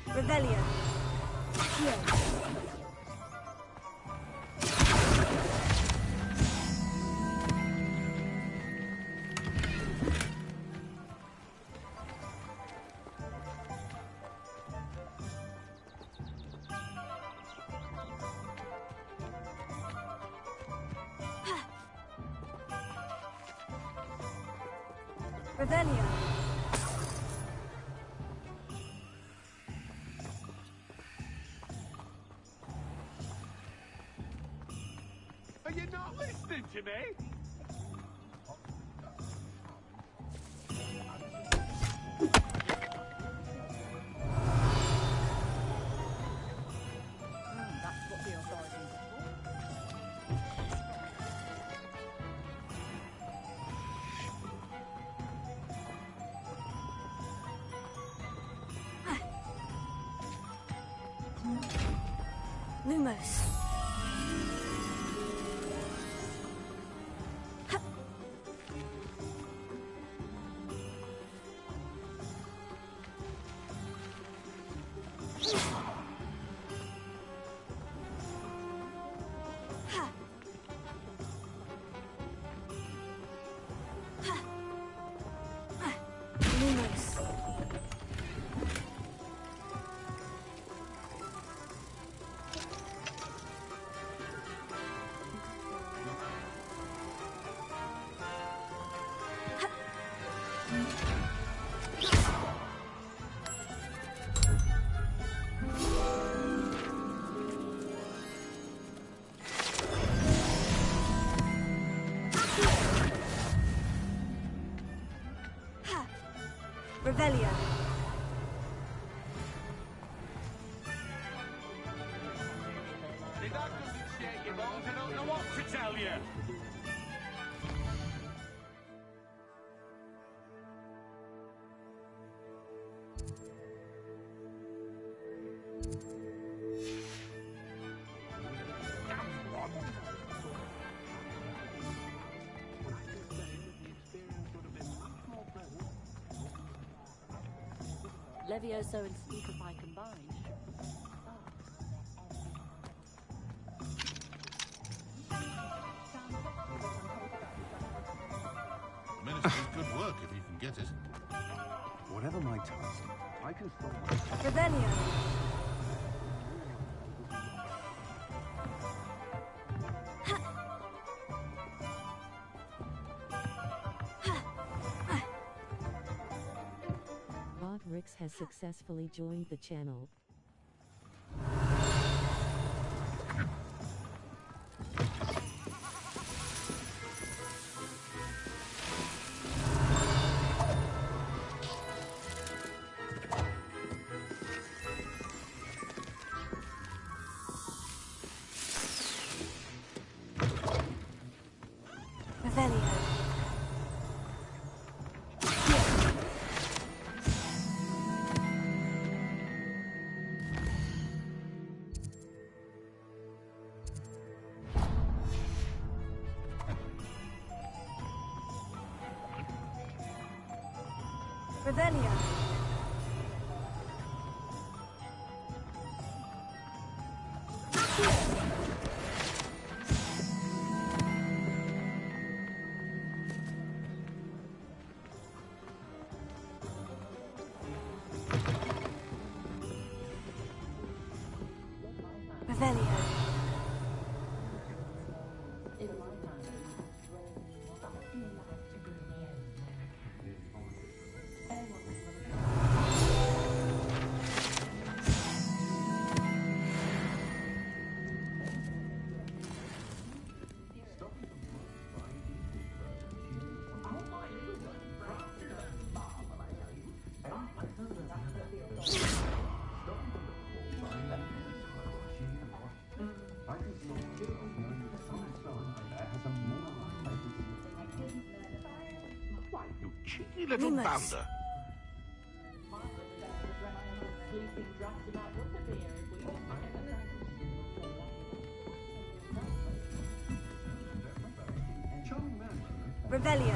Revelio. Here. Revelio. Are you not listening to me? That's what the authorities are for. Lumos. Lumos. Revelio. If that doesn't shake your bones, I don't know what to tell you. Levioso and Stupefy combined. Ministry's good work if you can get it. Whatever my task, I can solve it. Revelio. Rix has successfully joined the channel. Revelio. Revelio. Revelio. You cheeky little Lumos. bounder. Revelio.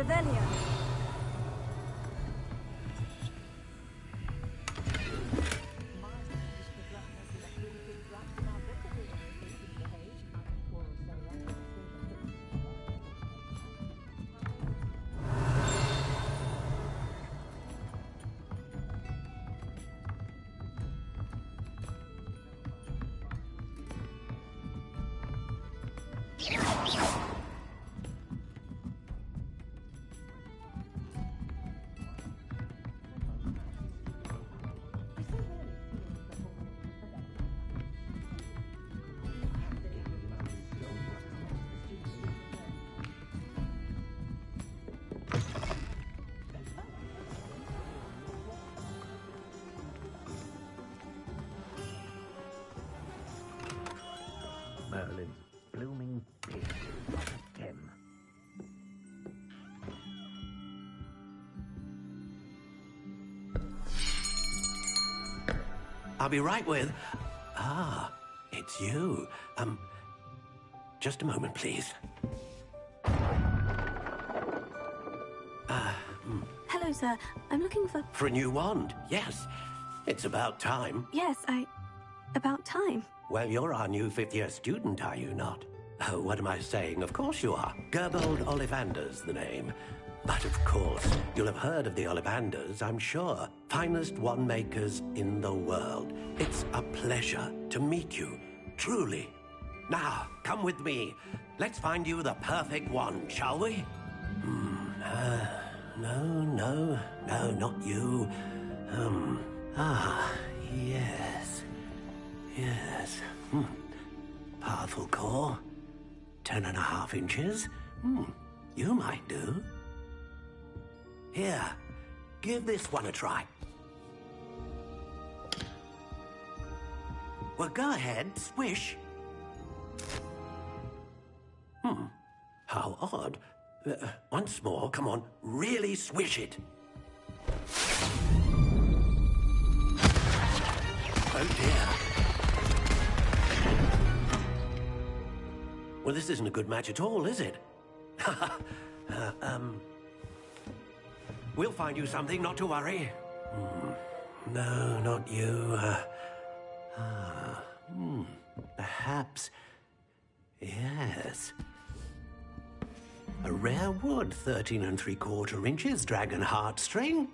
Revelio. Merlin's blooming pig, not a gem. I'll be right with... Ah, it's you. Just a moment, please. Hello, sir. I'm looking for... For a new wand, yes. It's about time. Yes, about time. Well, you're our new fifth-year student, are you not? Oh, what am I saying? Of course you are. Gerbold Ollivander's the name. But of course, you'll have heard of the Ollivanders, I'm sure. Finest wand makers in the world. It's a pleasure to meet you, truly. Now, come with me. Let's find you the perfect wand, shall we? No, not you. Yes. Yes. Powerful core. 10.5 inches. You might do. Here, give this one a try. Well, go ahead, swish. How odd. Once more, come on, really swish it. Oh dear. Well, this isn't a good match at all, is it? We'll find you something, not to worry. No, not you. Perhaps... Yes. A rare wood, 13 3/4 inches, dragon heartstring.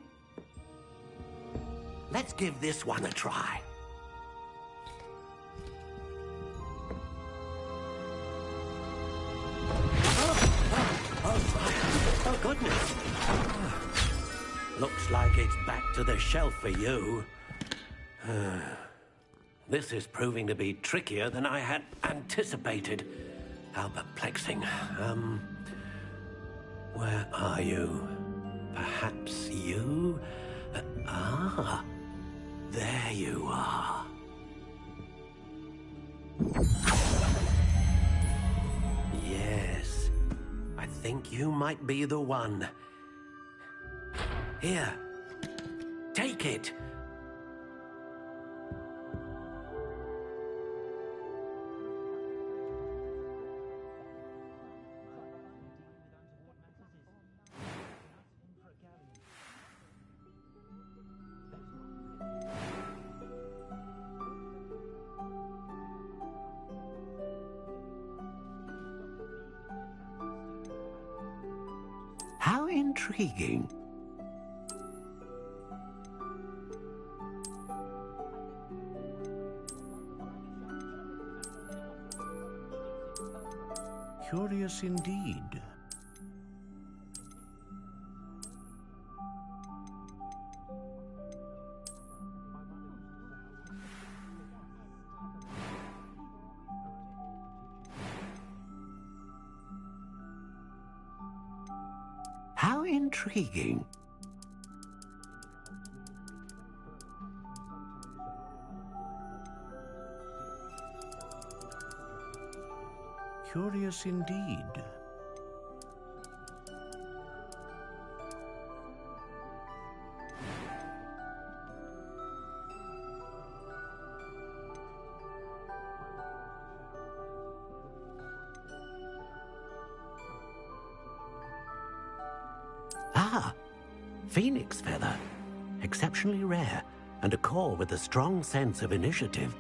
Let's give this one a try. Oh, goodness. Looks like it's back to the shelf for you. This is proving to be trickier than I had anticipated. How perplexing. Where are you? Perhaps you? There you are. Yes, I think you might be the one. Here, take it. How intriguing. Curious indeed. How intriguing. Curious indeed. Phoenix feather. Exceptionally rare, and a core with a strong sense of initiative.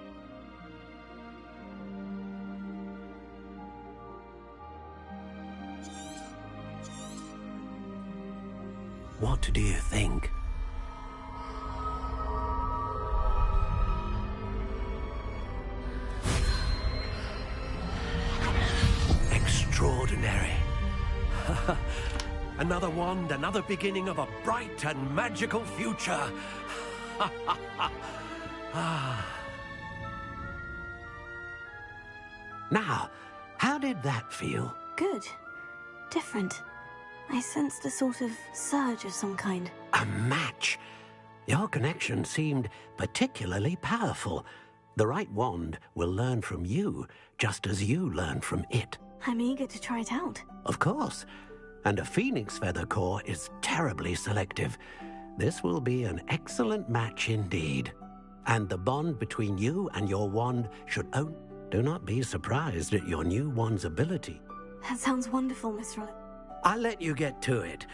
What do you think? Extraordinary. Another wand, another beginning of a bright and magical future. Now, how did that feel? Good. Different. I sensed a sort of surge of some kind. A match. Your connection seemed particularly powerful. The right wand will learn from you, just as you learn from it. I'm eager to try it out. Of course. And a phoenix feather core is terribly selective. This will be an excellent match indeed. And the bond between you and your wand should own. Do not be surprised at your new wand's ability. That sounds wonderful, Miss Rollick. I'll let you get to it.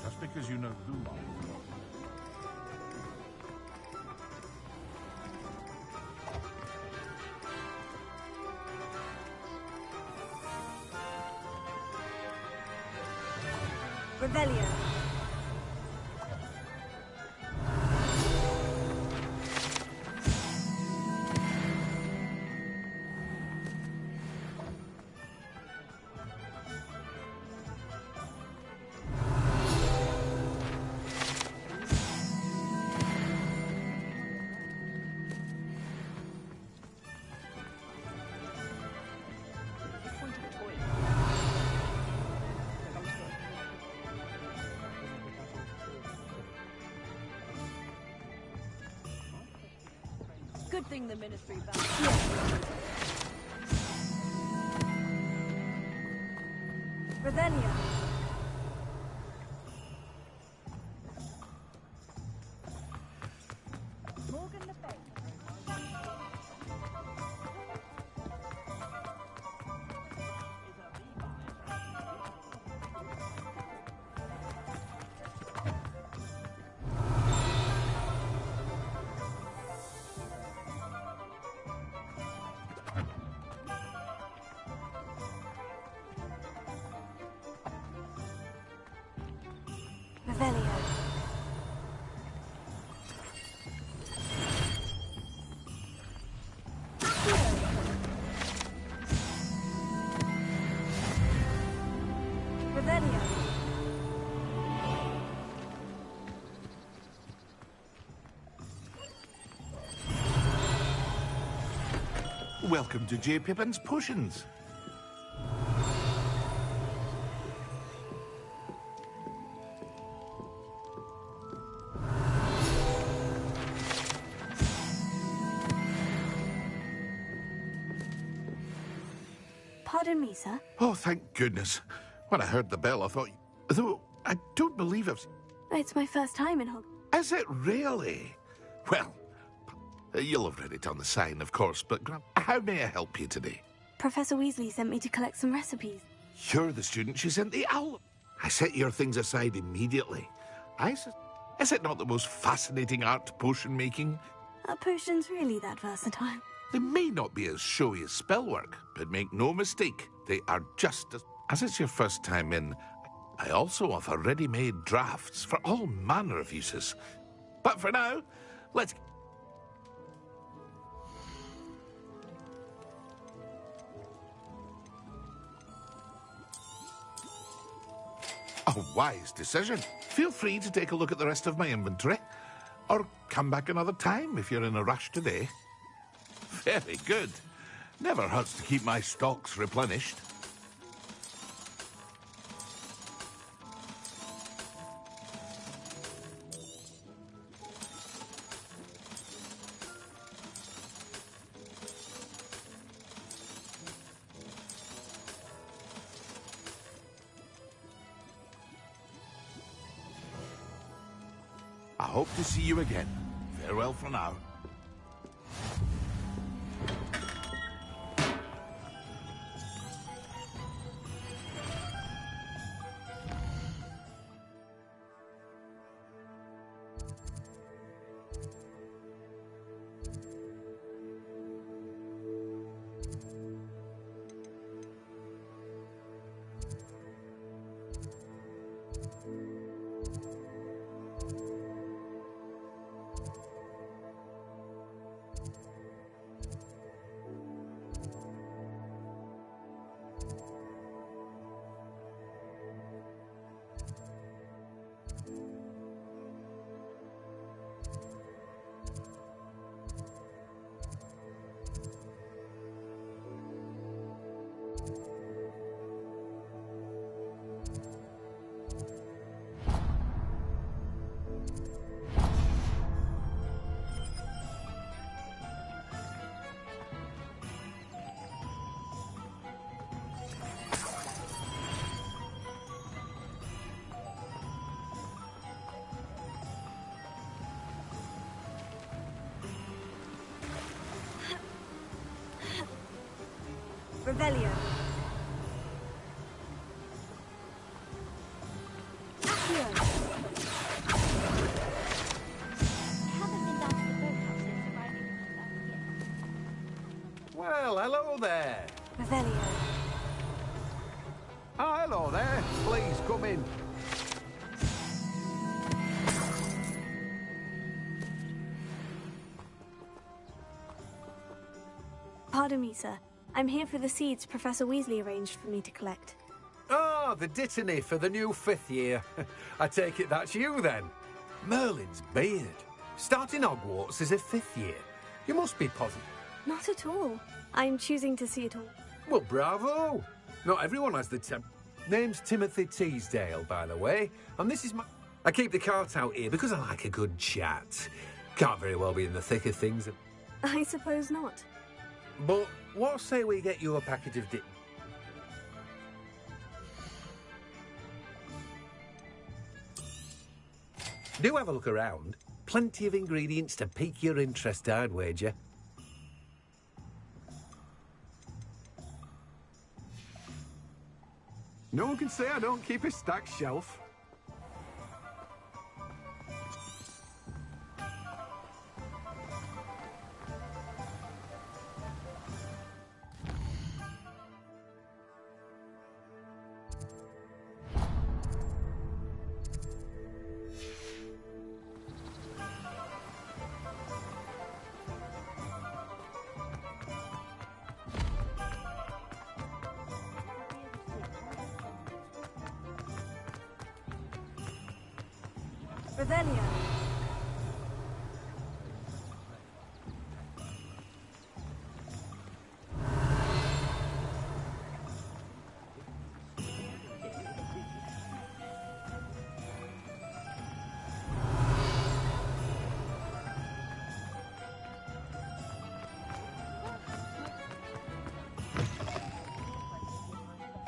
Just because you know who I am. Revelio. Good thing the Ministry back. Revelio. Morgan Le Fay. Revelio. Revelio. Welcome to J. Pippin's Potions. Pardon me, sir. Oh, thank goodness. When I heard the bell, I thought... Though, I don't believe I've... It's my first time in Hog. Is it really? Well, you'll have read it on the sign, of course, but how may I help you today? Professor Weasley sent me to collect some recipes. You're the student she sent the owl. I set your things aside immediately. Is it not the most fascinating art, potion making? Are potions really that versatile? They may not be as showy as spellwork, but make no mistake, they are just as... As it's your first time in, I also offer ready-made drafts for all manner of uses. But for now, let's... A wise decision. Feel free to take a look at the rest of my inventory, or come back another time if you're in a rush today. Very good. Never hurts to keep my stocks replenished. I hope to see you again. Farewell for now. Revelio. Accio. Haven't been down to the boathouse since arriving in the Well, hello there. Revelio. Ah, hello there. Please come in. Pardon me, sir. I'm here for the seeds Professor Weasley arranged for me to collect. Ah, the dittany for the new 5th year. I take it that's you then. Merlin's beard. Starting Hogwarts as a 5th year. You must be positive. Not at all. I'm choosing to see it all. Well, bravo. Not everyone has the Name's Timothy Teasdale, by the way. And this is my... I keep the cart out here because I like a good chat. Can't very well be in the thick of things. I suppose not. But what say we get you a packet of Do have a look around. Plenty of ingredients to pique your interest, I'd wager. No one can say I don't keep a stacked shelf. Revelio.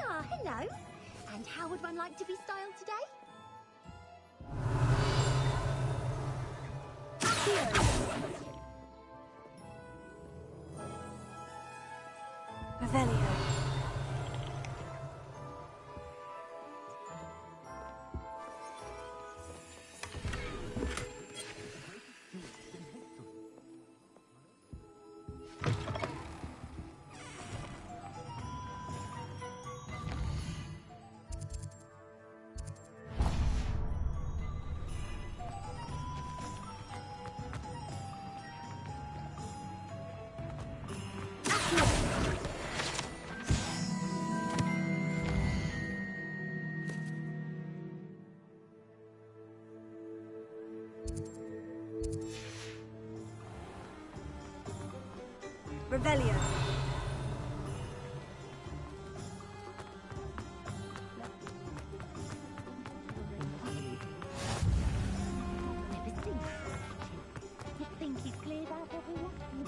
Ah, hello. And how would one like to be styled today? Revelio. Revelio. Never seen such. You think he's cleared out everyone? From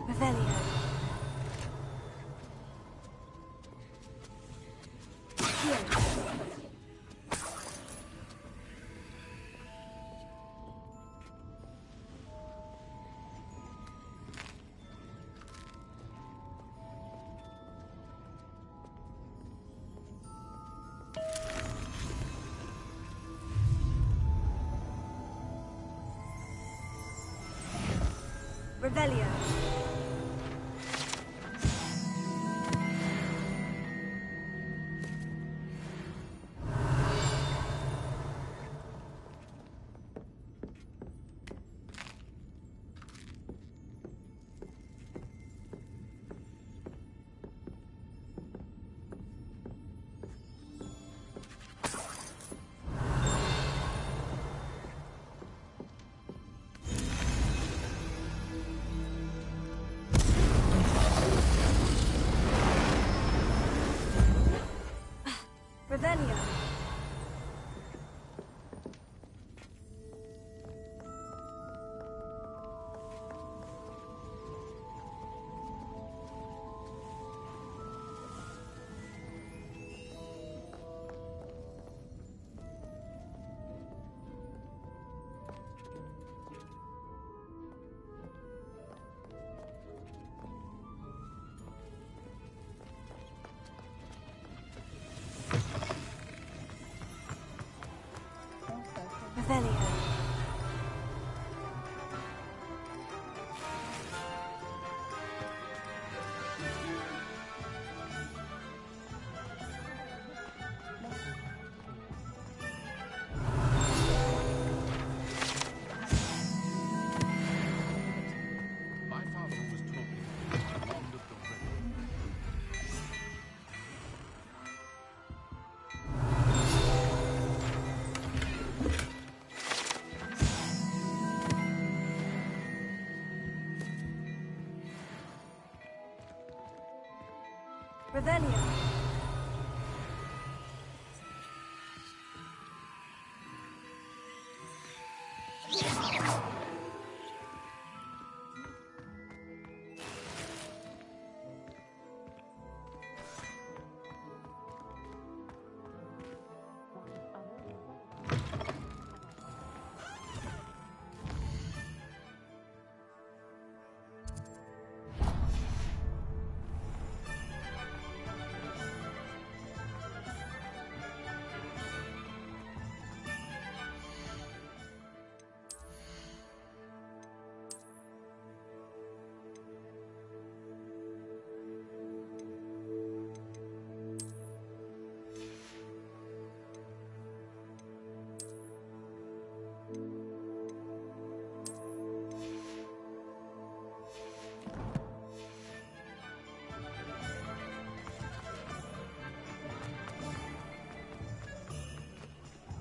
Revelio. Revelio. Revelio. Revelio. My father was told me the land of the red. Revelio.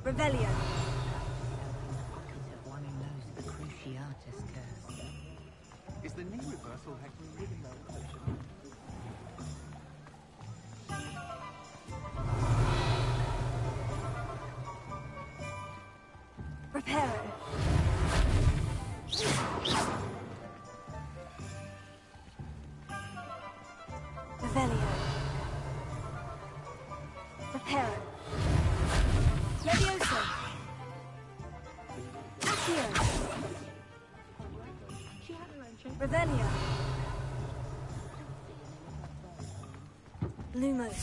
Revelio. Pocket of one who knows the Cruciatus curse. Is the knee reversal hectoring really low potion? Reparo. Revelio. Reparo. Levioso. Accio. Revelio. Lumos.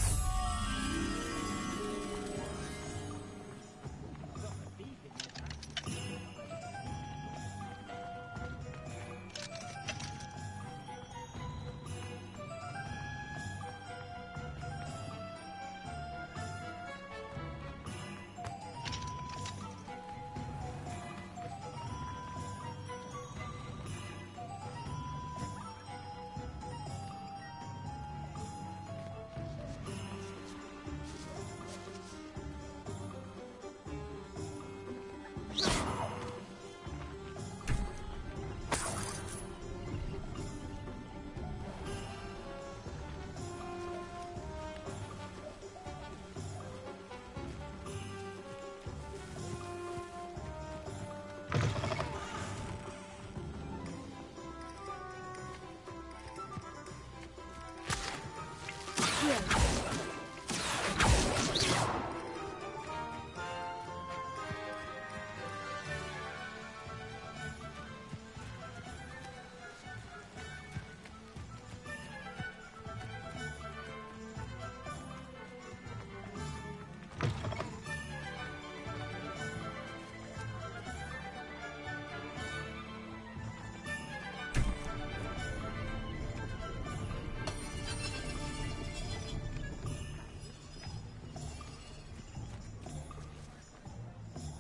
Revelio.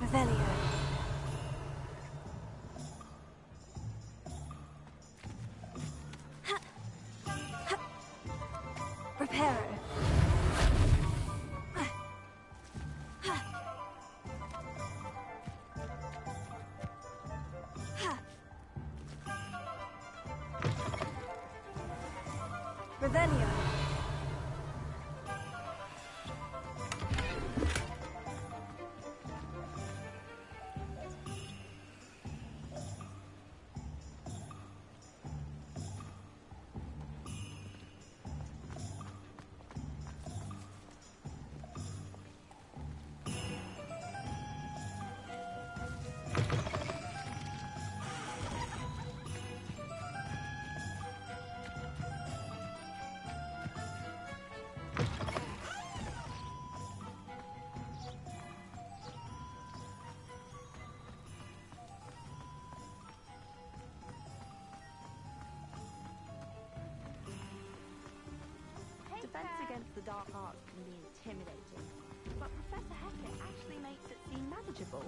Revelio. Reparo. Revelio. Defense against the dark arts can be intimidating, but Professor Hackett actually makes it seem manageable.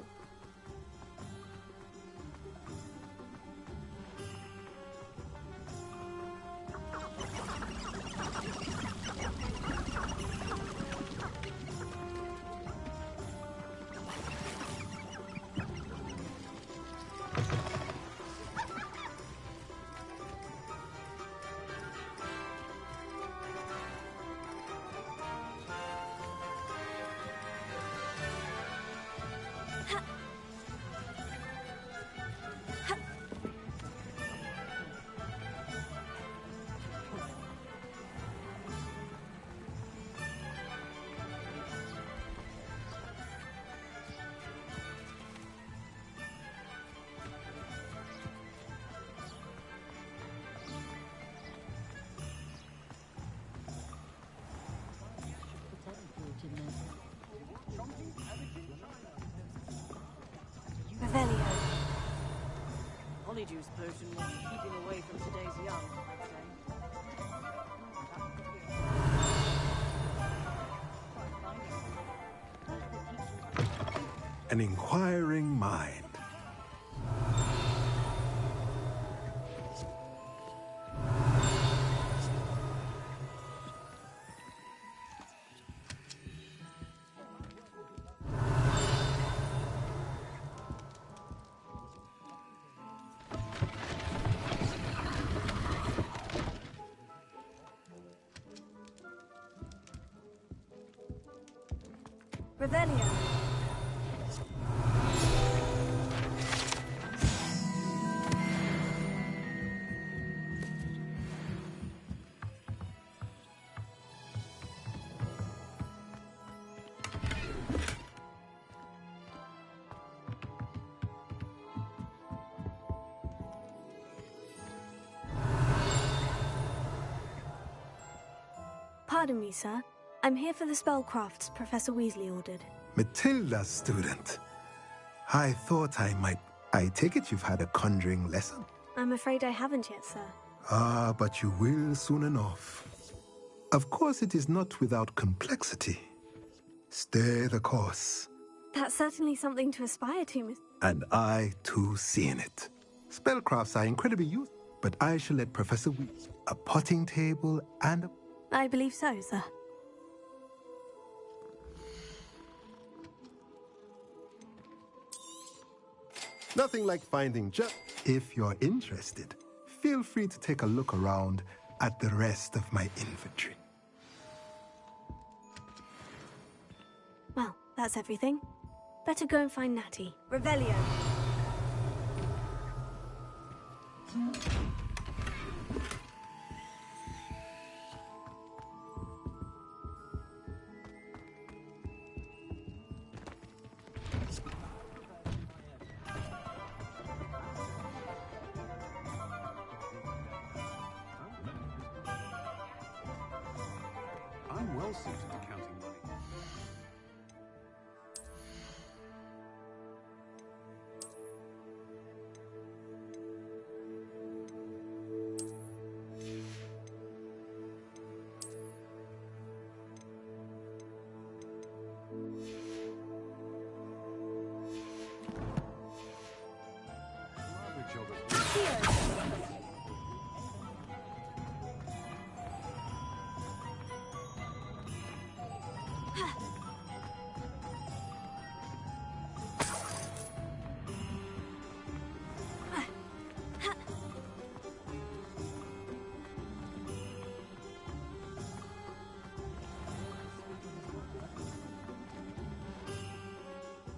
Revelio. Polyjuice potion was keeping away from today's young, I'd say. An inquiring mind. Revelio. Pardon me, sir. I'm here for the spellcrafts Professor Weasley ordered. Matilda's student. I thought I take it you've had a conjuring lesson? I'm afraid I haven't yet, sir. Ah, but you will soon enough. Of course, it is not without complexity. Stay the course. That's certainly something to aspire to, Miss... And I, too, see in it. Spellcrafts are incredibly useful, but I shall let Professor Weasley a potting table and a... I believe so, sir. Nothing like finding just... If you're interested, feel free to take a look around at the rest of my inventory. Well, that's everything. Better go and find Natty. Revelio. I'm well suited to counting money.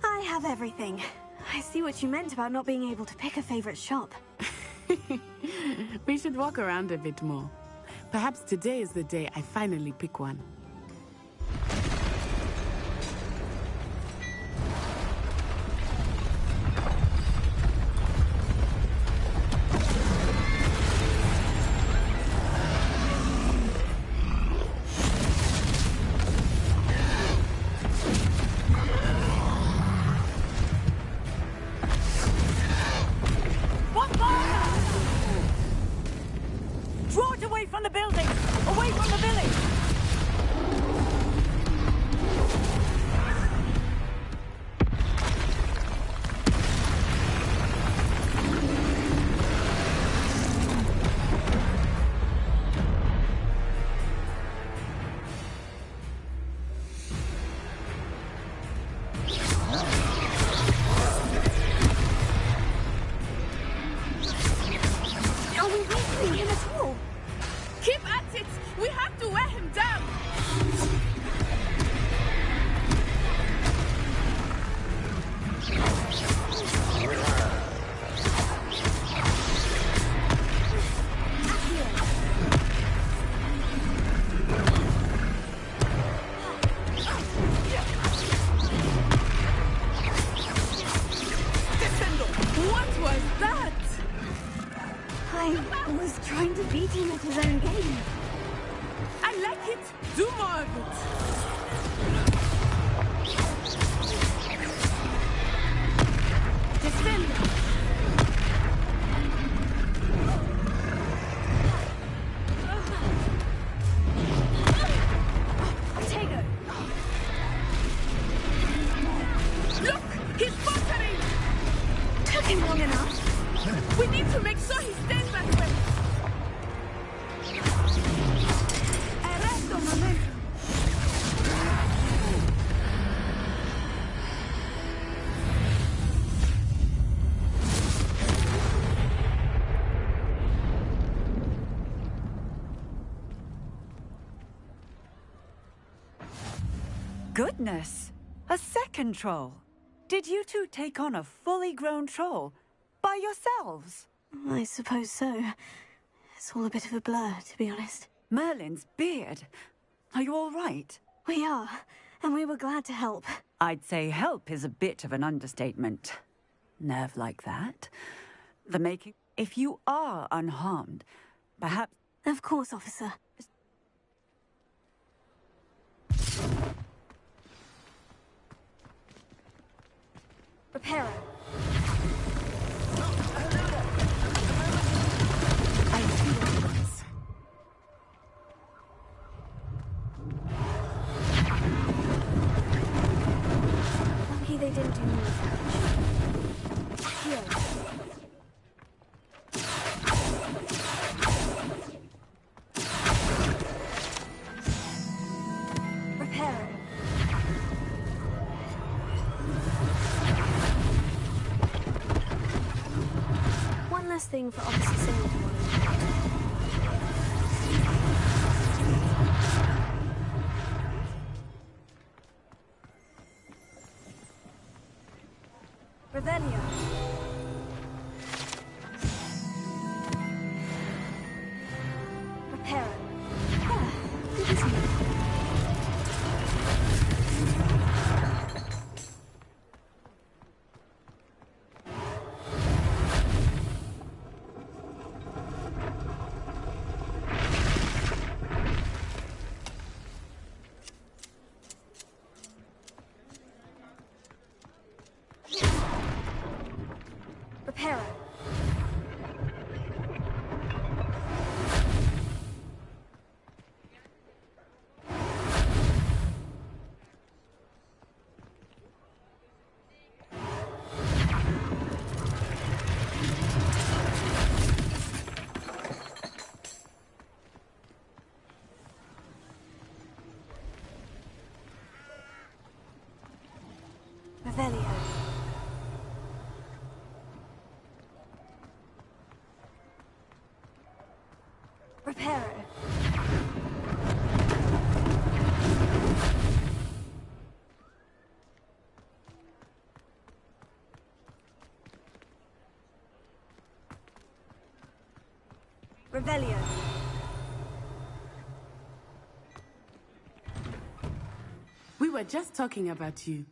I have everything. I see what you meant about not being able to pick a favorite shop. We should walk around a bit more. Perhaps today is the day I finally pick one. Draw it away from the building! Away from the village! Are we weakening him at all? Keep at it! We have to wear him down! What was that? I was trying to beat him at his own game. I like it! Do more of it! Defend! Tego! Look! He's faltering! Took him long enough. We need to make sure he stays that way! Arresto momento. Goodness! A second troll! Did you two take on a fully grown troll by yourselves? I suppose so. It's all a bit of a blur, to be honest. Merlin's beard. Are you all right? We are, and we were glad to help. I'd say help is a bit of an understatement. Nerve like that. The making... If you are unharmed, perhaps... Of course, officer. Reparo. I see what it was. Lucky they didn't do more damage. Here. Reparo. One last thing for Officer Singer to monitor. Revelio. Reparo. Ah, good as new. Revelio. Reparo. Revelio. We were just talking about you.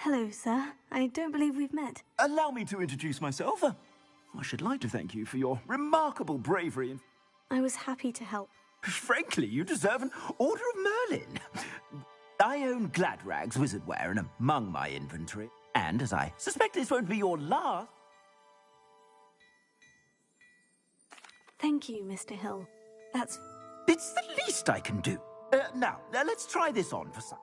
Hello, sir. I don't believe we've met. Allow me to introduce myself. I should like to thank you for your remarkable bravery and... I was happy to help. Frankly, you deserve an Order of Merlin. I own Gladrag's wizardware and among my inventory. And as I suspect this won't be your last... Thank you, Mr. Hill. That's... It's the least I can do. Now, let's try this on for some...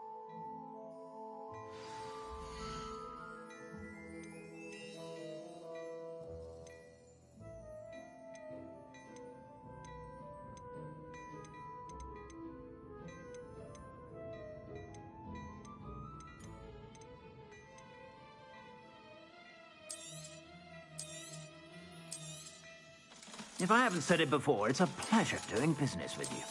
If I haven't said it before, it's a pleasure doing business with you.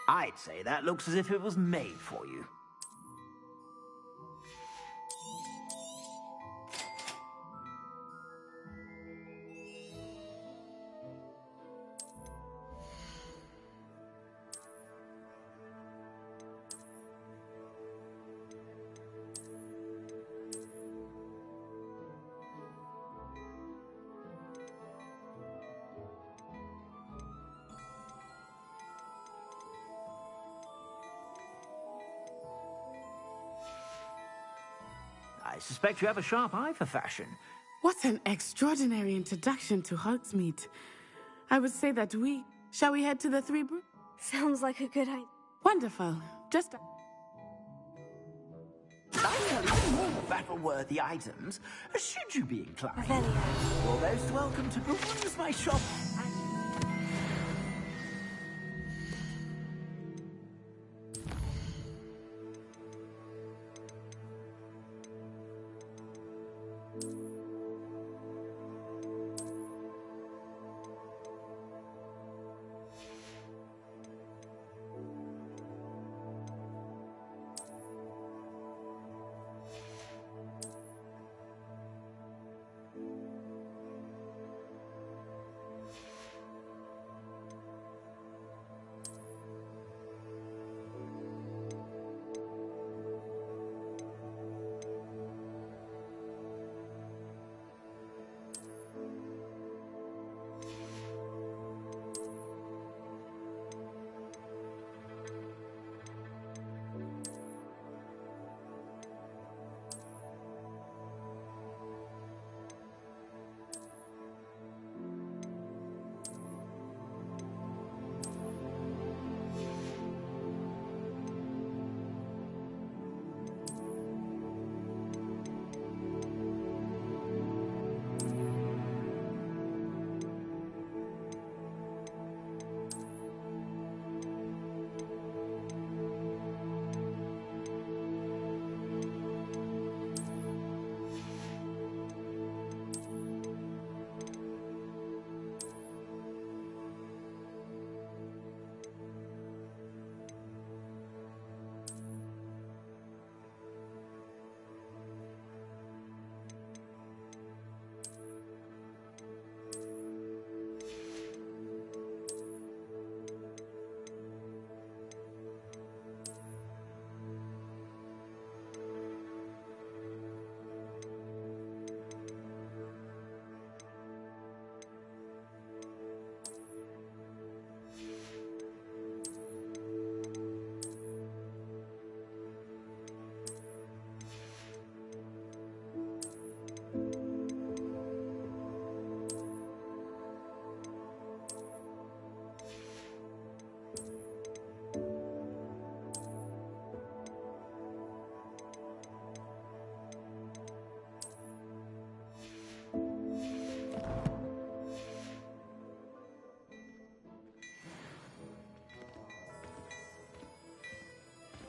I'd say that looks as if it was made for you. I suspect you have a sharp eye for fashion. What an extraordinary introduction to Hogsmeade. I would say that Shall we head to the Three Brew? Sounds like a good idea. Wonderful. Just... I have more battle-worthy items, should you be inclined. Revelio. You're most welcome to peruse my shop.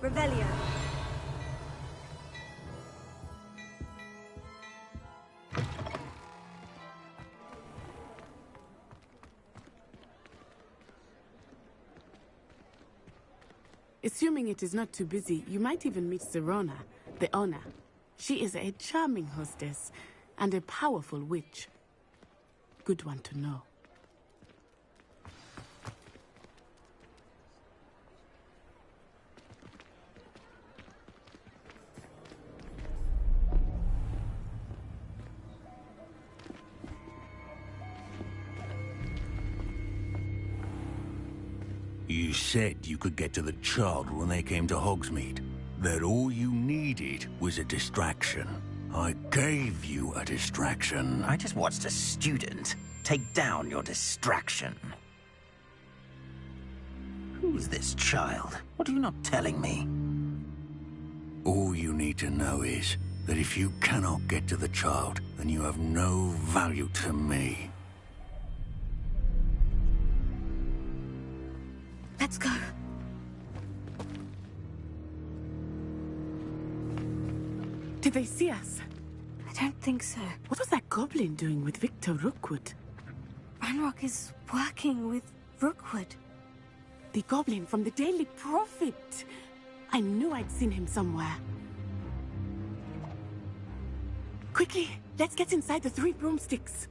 Revelio. Assuming it is not too busy, you might even meet Sirona, the owner. She is a charming hostess and a powerful witch. Good one to know. You said you could get to the child when they came to Hogsmeade. That all you needed was a distraction. I gave you a distraction. I just watched a student take down your distraction. Who's this child? What are you not telling me? All you need to know is that if you cannot get to the child, then you have no value to me. Let's go. Did they see us? I don't think so. What was that goblin doing with Victor Rookwood? Ranrock is working with Rookwood. The goblin from the Daily Prophet. I knew I'd seen him somewhere. Quickly, let's get inside the 3 broomsticks.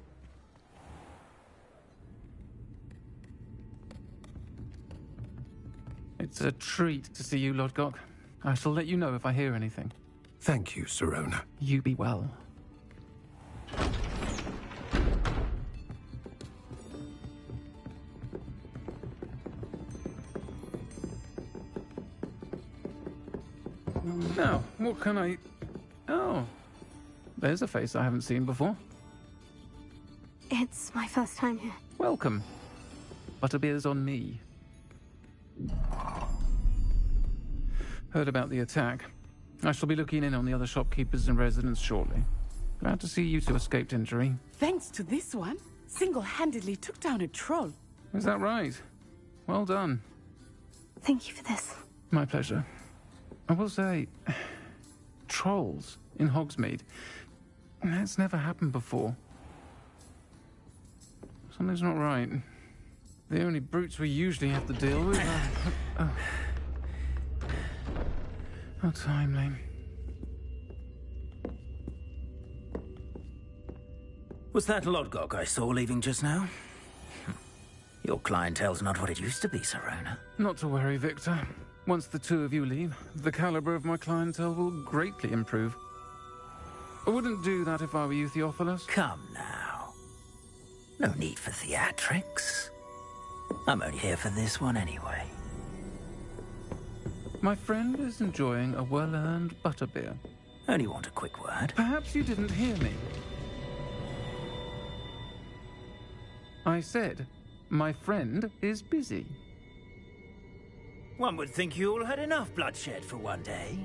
It's a treat to see you, Lodgok. I shall let you know if I hear anything. Thank you, Sirona. You be well. Now, what can I... Oh, there's a face I haven't seen before. It's my first time here. Welcome. Butterbeer's on me. Heard about the attack. I shall be looking in on the other shopkeepers and residents shortly. Glad to see you two escaped injury. Thanks to this one, single-handedly took down a troll. Is that right? Well done. Thank you for this. My pleasure. I will say, trolls in Hogsmeade. That's never happened before. Something's not right. The only brutes we usually have to deal with are... How timely. Was that Lodgok I saw leaving just now? Your clientele's not what it used to be, Sirona. Not to worry, Victor. Once the two of you leave, the caliber of my clientele will greatly improve. I wouldn't do that if I were you, Theophilus. Come now. No need for theatrics. I'm only here for this one anyway. My friend is enjoying a well-earned butterbeer. Only want a quick word. Perhaps you didn't hear me. I said, my friend is busy. One would think you all had enough bloodshed for one day.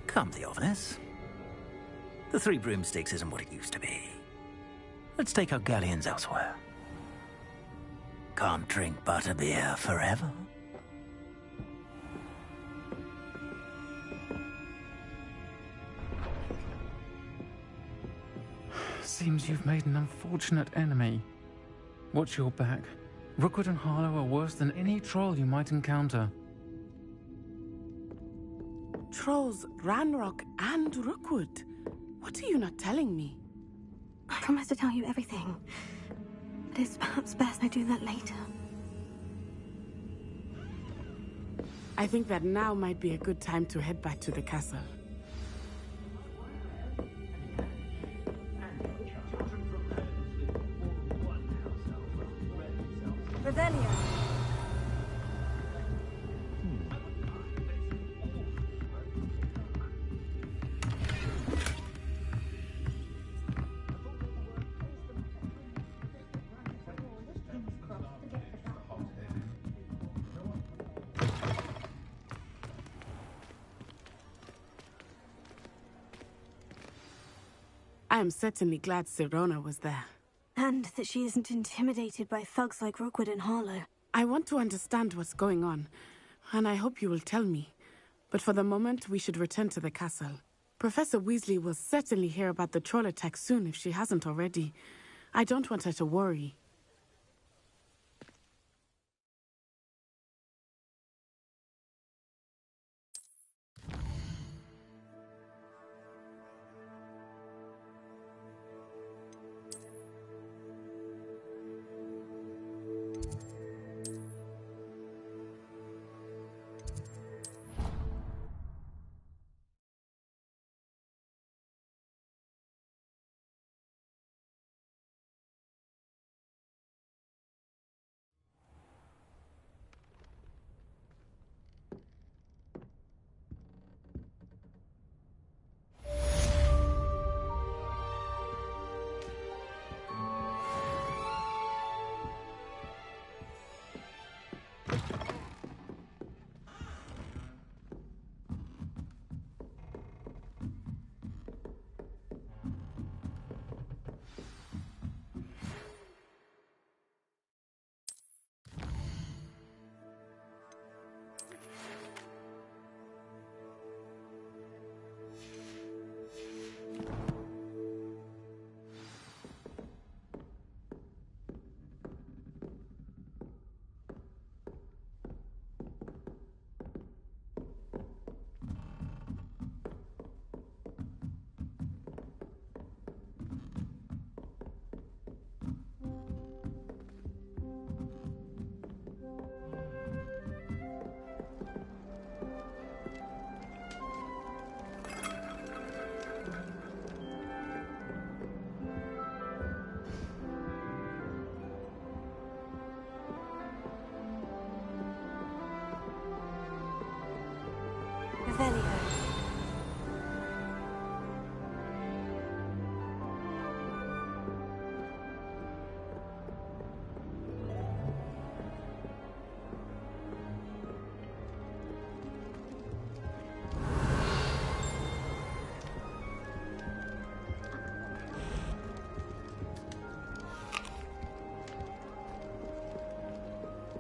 Come, Theophilus. The 3 broomsticks isn't what it used to be. Let's take our galleons elsewhere. Can't drink butterbeer forever. Seems you've made an unfortunate enemy. Watch your back. Rookwood and Harlow are worse than any troll you might encounter. Trolls, Ranrock, and Rookwood. What are you not telling me? I promise to tell you everything. But it's perhaps best I do that later. I think that now might be a good time to head back to the castle. Revelio. I am certainly glad Sirona was there. And that she isn't intimidated by thugs like Rookwood and Harlow. I want to understand what's going on. and I hope you will tell me. But for the moment, we should return to the castle. Professor Weasley will certainly hear about the troll attack soon if she hasn't already. I don't want her to worry. Revelio.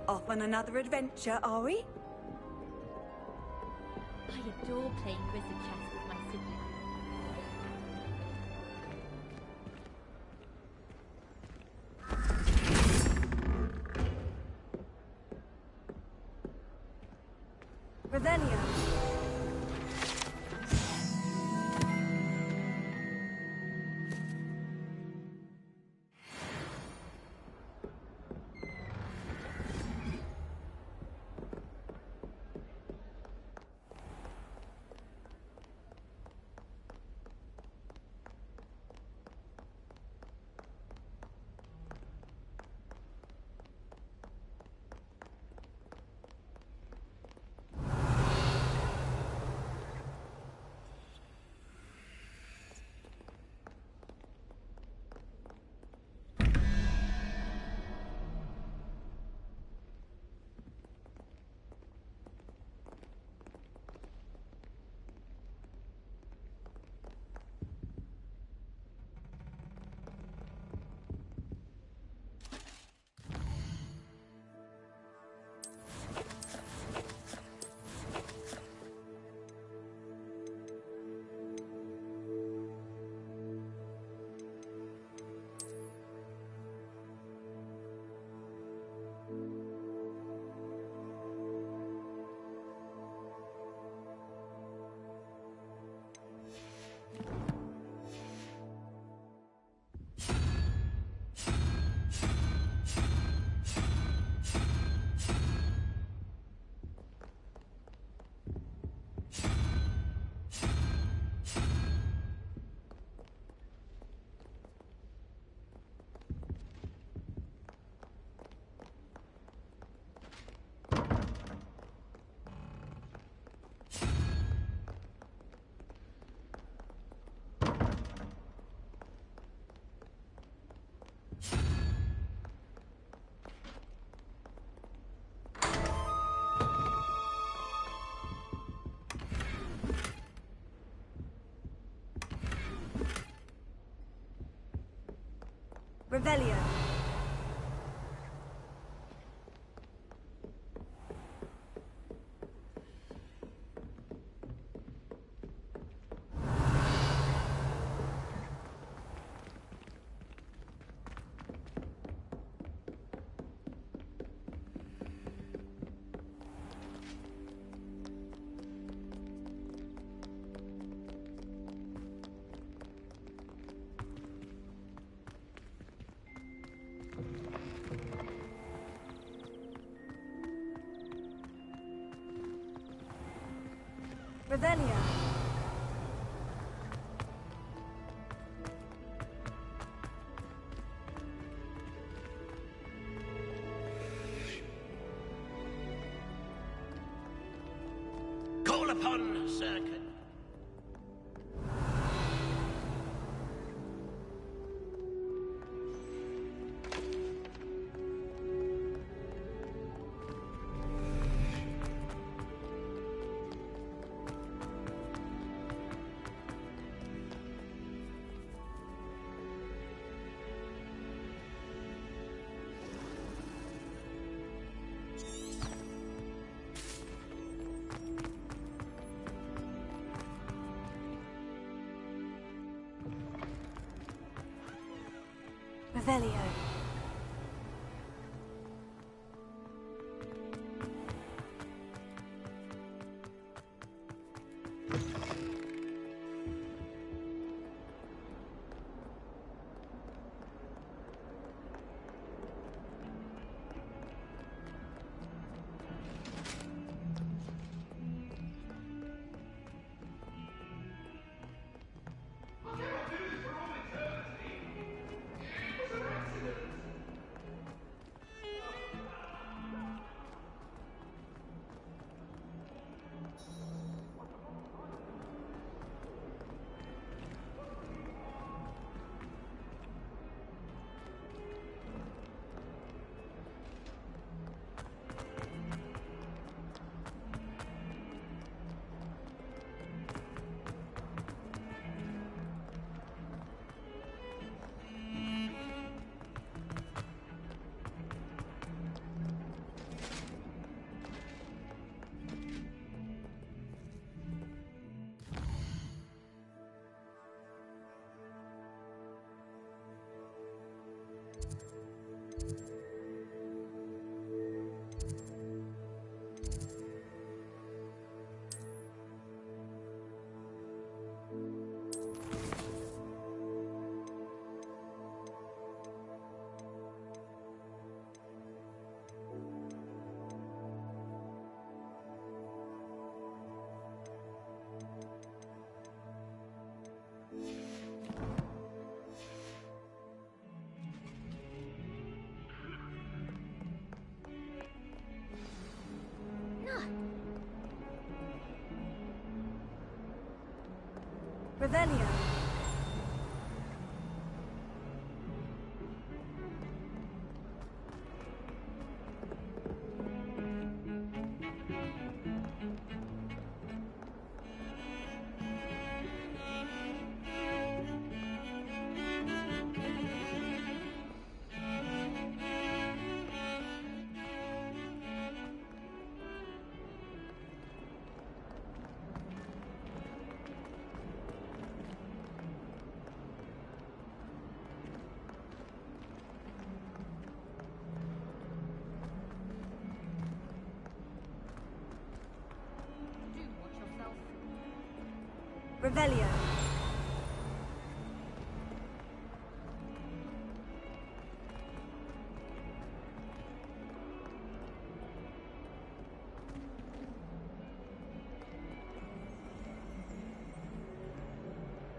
Off on another adventure, are we? I adore playing wizard chess with my siblings. Revelio. Revelio. Revelio. Call upon Circuit. Revelio. Revelio. Revelio.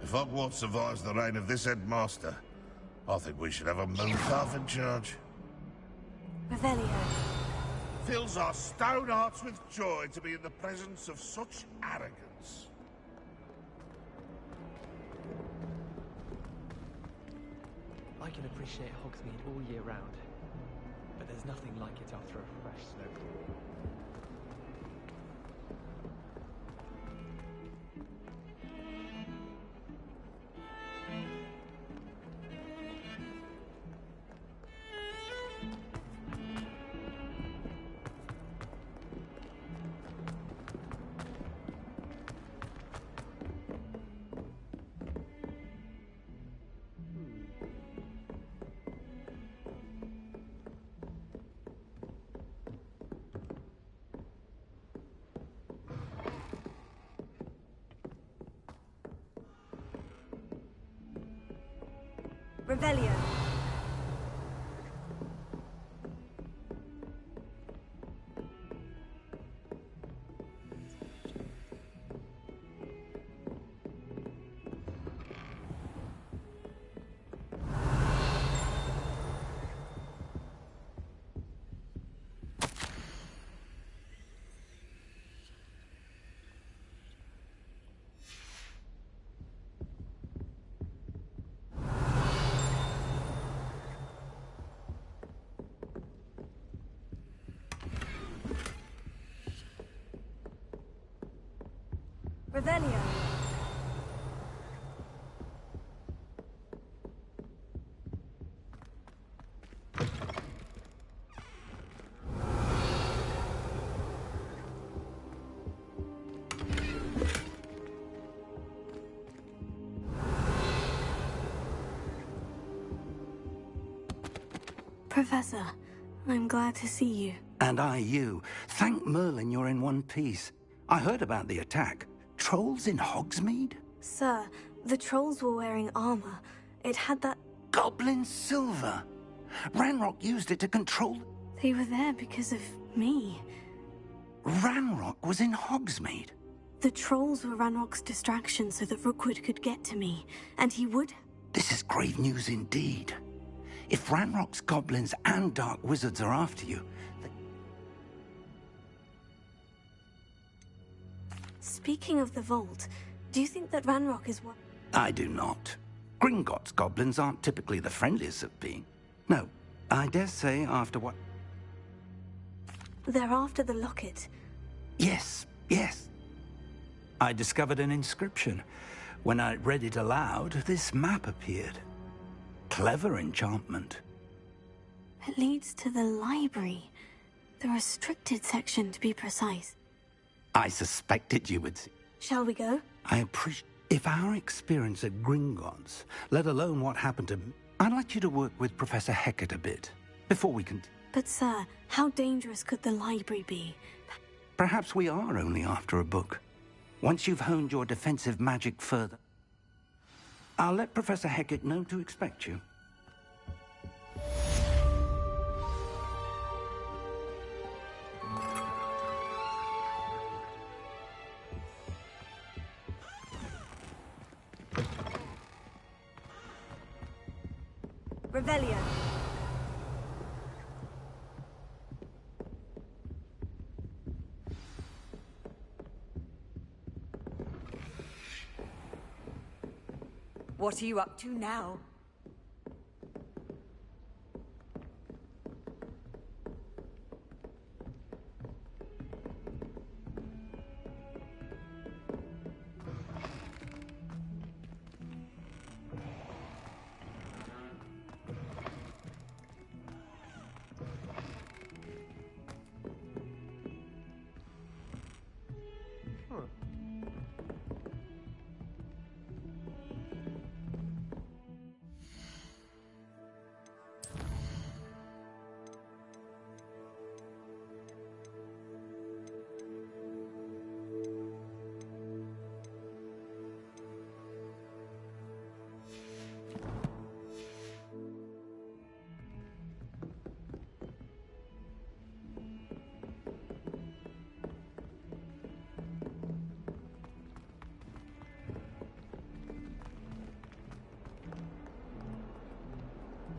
If Hogwarts survives the reign of this headmaster, I think we should have a moon calf in charge. Revelio. Fills our stone hearts with joy to be in the presence of such arrogance. I can appreciate Hogsmeade all year round, but there's nothing like it after a fresh snowfall. Revelio. Revelio. Professor, I'm glad to see you. And I you. Thank Merlin you're in one piece. I heard about the attack. Trolls in Hogsmeade? Sir, the trolls were wearing armor. It had that... Goblin silver! Ranrock used it to control... They were there because of me. Ranrock was in Hogsmeade? The trolls were Ranrock's distraction so that Rookwood could get to me, and he would... This is grave news indeed. If Ranrock's goblins and dark wizards are after you... Speaking of the vault, do you think that Ranrock is what... I do not. Gringotts goblins aren't typically the friendliest of beings. No, I dare say after what... They're after the locket. Yes, yes. I discovered an inscription. When I read it aloud, this map appeared. Clever enchantment. It leads to the library. The restricted section, to be precise. I suspected you would see. Shall we go? I appreciate... If our experience at Gringotts, let alone what happened to... I'd like you to work with Professor Hecat a bit, before we can... But sir, how dangerous could the library be? Perhaps we are only after a book. Once you've honed your defensive magic further... I'll let Professor Hecat know to expect you. Revelio. What are you up to now?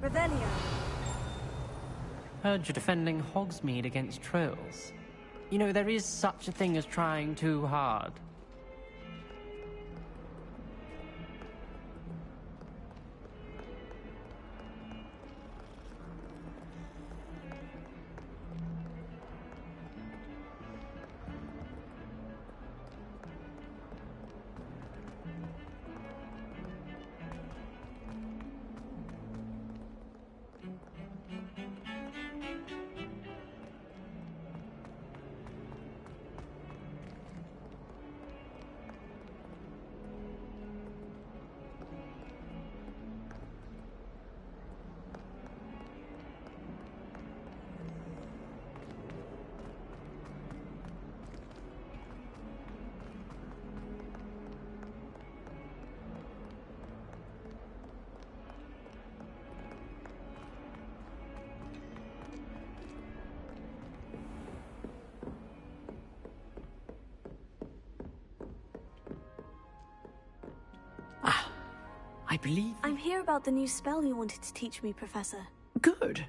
Revelio. Heard you're defending Hogsmeade against trolls. You know, there is such a thing as trying too hard. I believe... I'm here about the new spell you wanted to teach me, Professor. Good.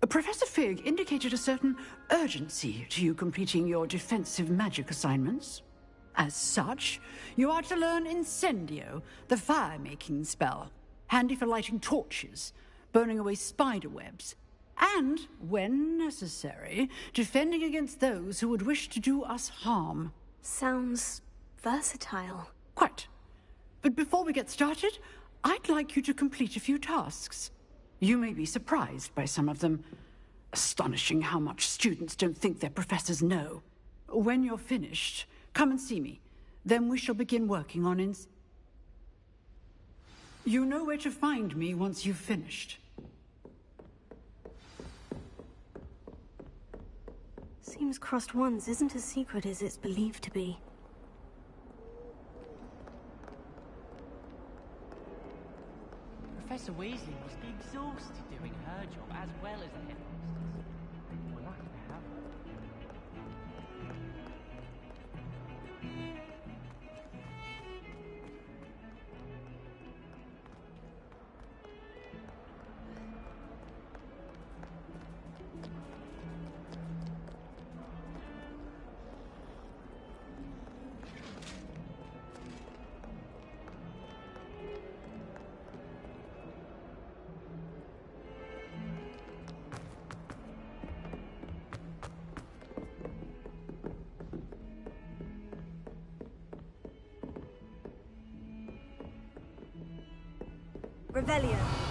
Professor Fig indicated a certain urgency to you completing your defensive magic assignments. As such, you are to learn Incendio, the fire-making spell, handy for lighting torches, burning away spider webs, and, when necessary, defending against those who would wish to do us harm. Sounds versatile. Quite. But before we get started, I'd like you to complete a few tasks. You may be surprised by some of them. Astonishing how much students don't think their professors know. When you're finished, come and see me. Then we shall begin working on You know where to find me once you've finished. Seems Crossed Wands isn't as secret as it's believed to be. Professor Weasley must be exhausted doing her job as well as the headmasters. We're lucky to have her. Revelio.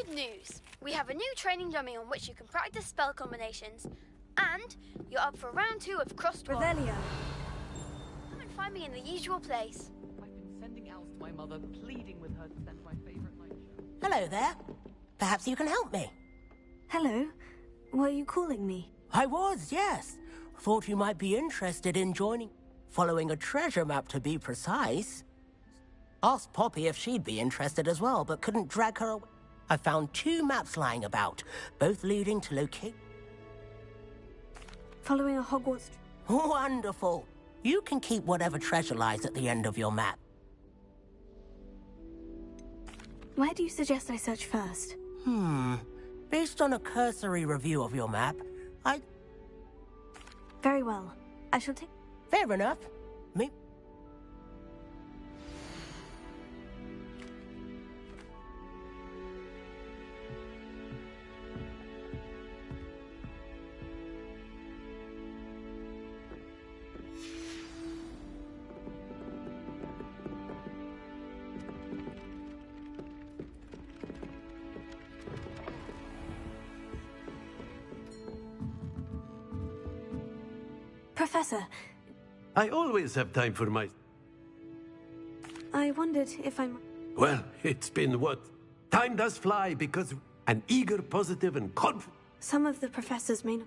Good news. We have a new training dummy on which you can practice spell combinations. And you're up for round 2 of Crossed One. Revelio. Come and find me in the usual place. I've been sending owls to my mother, pleading with her to send my favorite night show. Hello there. Perhaps you can help me. Hello. Were you calling me? I was, yes. Thought you might be interested in joining. Following a treasure map, to be precise. Asked Poppy if she'd be interested as well, but couldn't drag her away. I found 2 maps lying about, both leading to locate... Following a Hogwarts... Wonderful. You can keep whatever treasure lies at the end of your map. Where do you suggest I search first? Based on a cursory review of your map, I... Very well. I shall take... Fair enough. Me... Professor, I always have time for my... I wondered if I'm... Well, it's been what? Time does fly because an eager, positive, and confident... Some of the professors may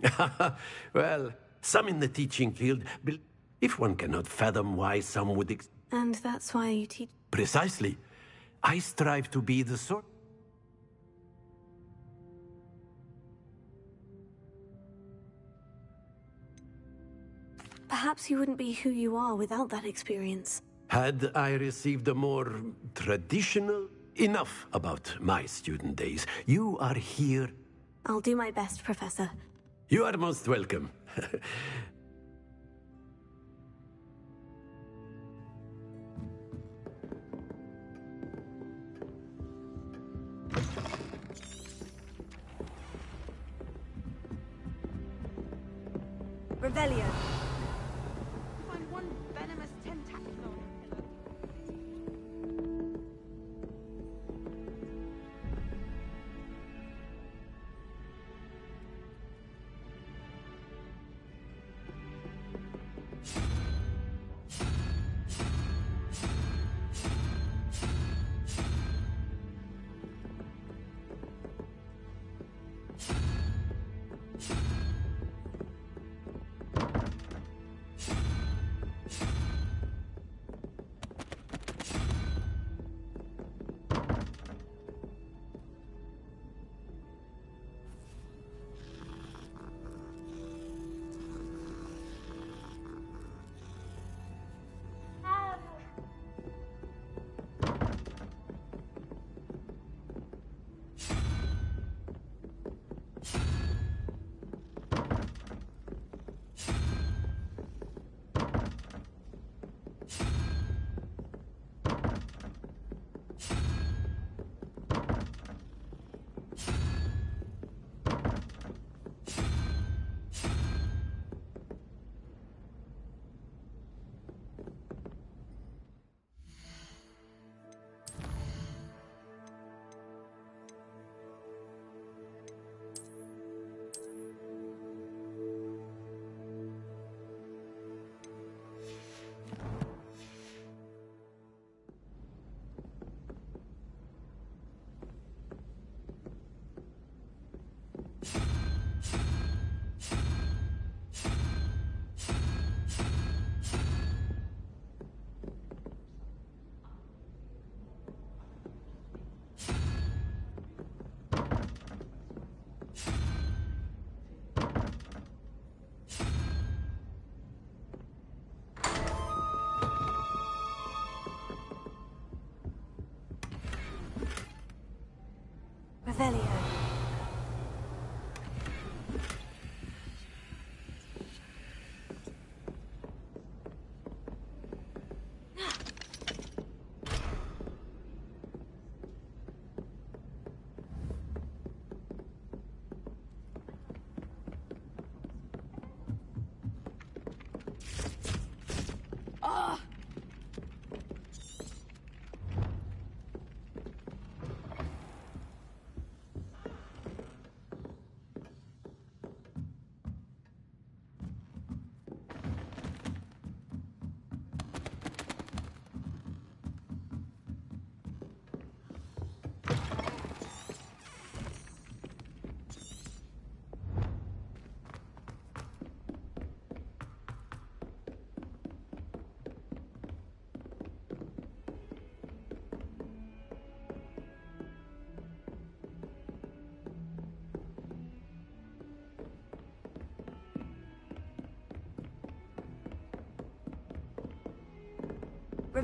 not... Well, some in the teaching field... If one cannot fathom why some would... And that's why you teach... Precisely. I strive to be the sort... Perhaps you wouldn't be who you are without that experience. Had I received a more traditional... Enough about my student days. You are here. I'll do my best, Professor. You are most welcome. Revelio. Find one venomous tentacle on a pillow.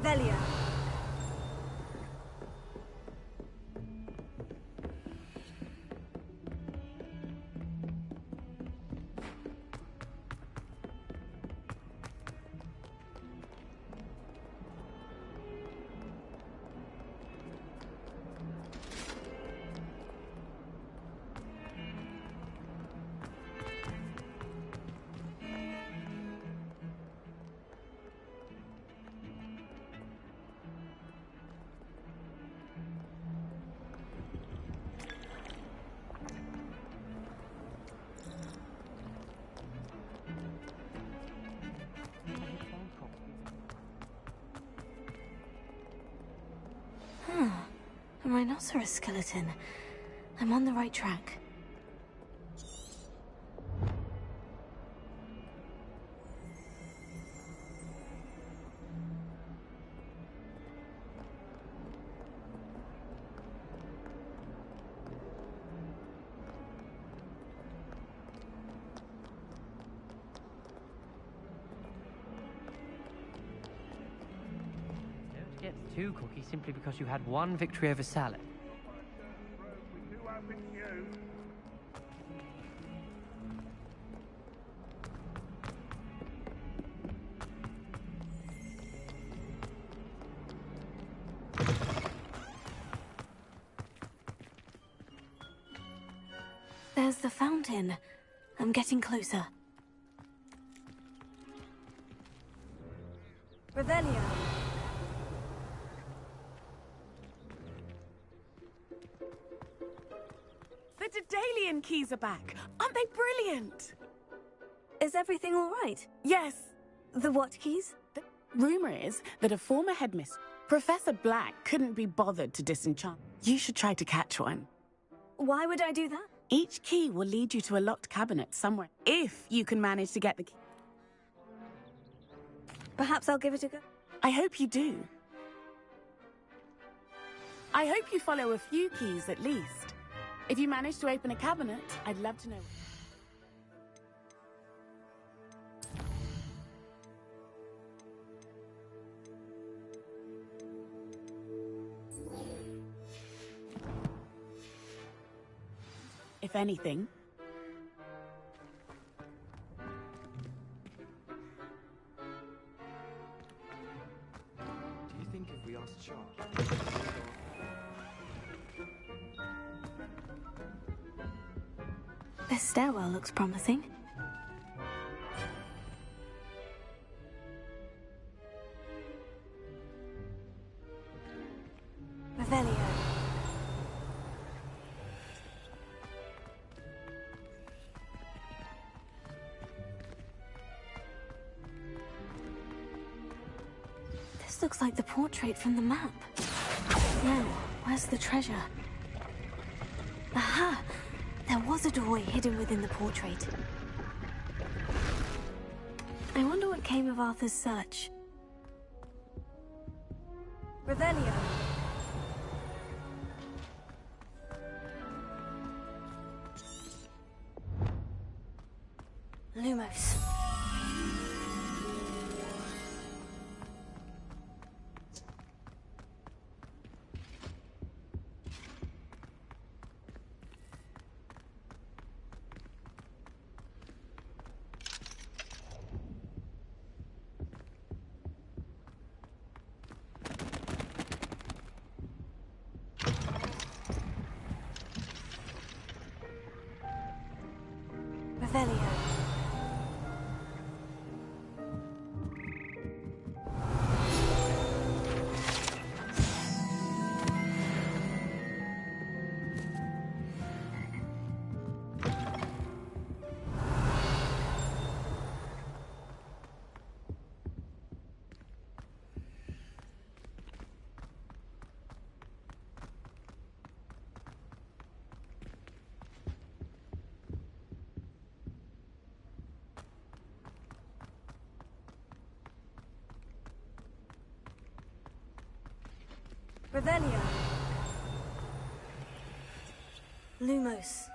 Revelio. A rhinoceros skeleton. I'm on the right track. Don't get too cocky simply because you had one victory over salad. There's the fountain. I'm getting closer. Revelio. The Daedalian keys are back. Aren't they brilliant? Is everything all right? Yes. The what keys? The rumor is that a former headmistress, Professor Black, couldn't be bothered to disenchant. You should try to catch one. Why would I do that? Each key will lead you to a locked cabinet somewhere, if you can manage to get the key. Perhaps I'll give it a go. I hope you do. I hope you follow a few keys at least. If you manage to open a cabinet, I'd love to know. If anything. Do you think if we asked Charles? This stairwell looks promising. Revelio. This looks like the portrait from the map. No, where's the treasure? Aha! There was a doorway hidden within the portrait. I wonder what came of Arthur's search. Revelio. Lumos. Revelio. Revelio. Lumos.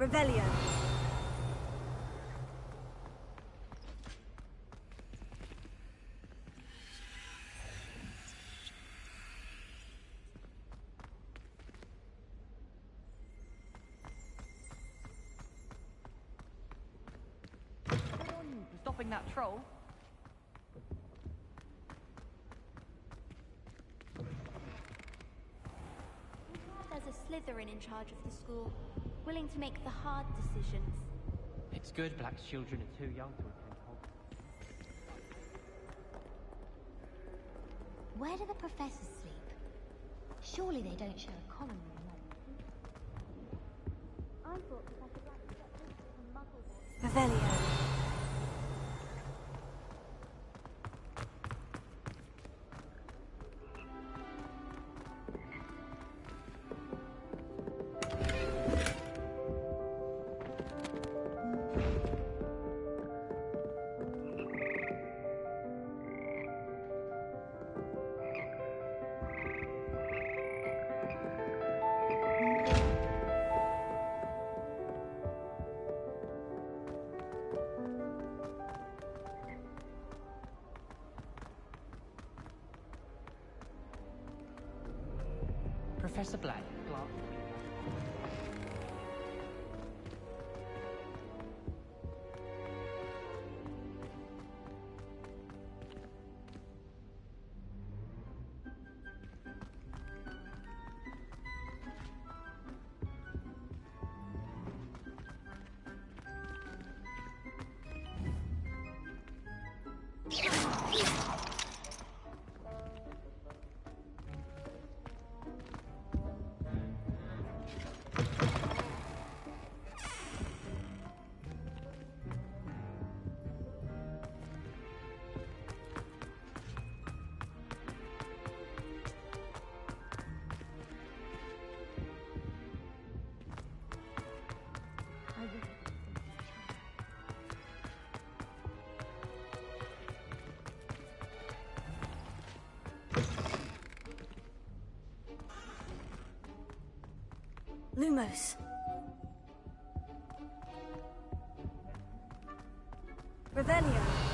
Revelio. For stopping that troll. There's a Slytherin in charge of the school, willing to make the hard decisions. It's good Black's children are too young to attend Hogwarts. Where do the professors sleep? Surely they don't share a common room. I thought Professor Black was a Muggle boy. Revelio. Professor Black, Lumos. Revelio.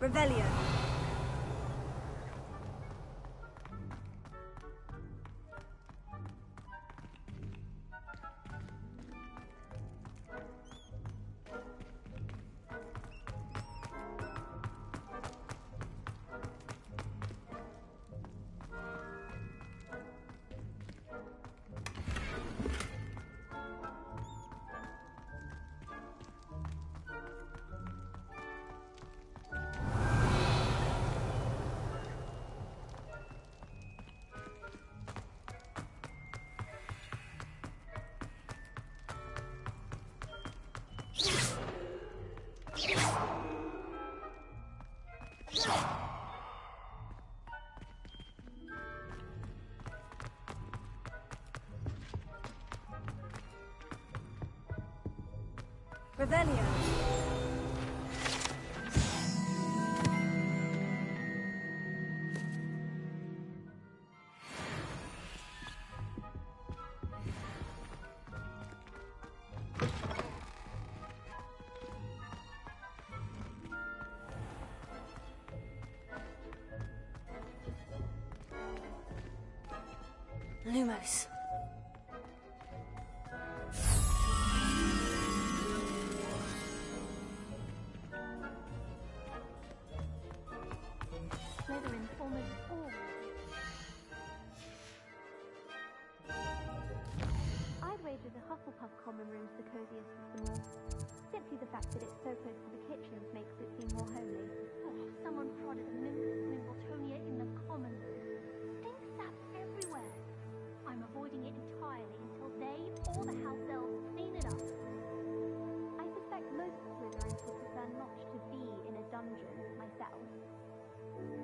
Revelio. Revelio. Lumos. Slytherin almost always. I'd wager the Hufflepuff common room's the coziest of them all. Simply the fact that it's so close to the kitchens makes it seem more homely. Oh, someone prodded a Nimbus Mimbletonia in the common room. Stink sap everywhere. I'm avoiding it entirely until they or the house elves clean it up. I suspect most Slytherins would prefer not to be in a dungeon myself.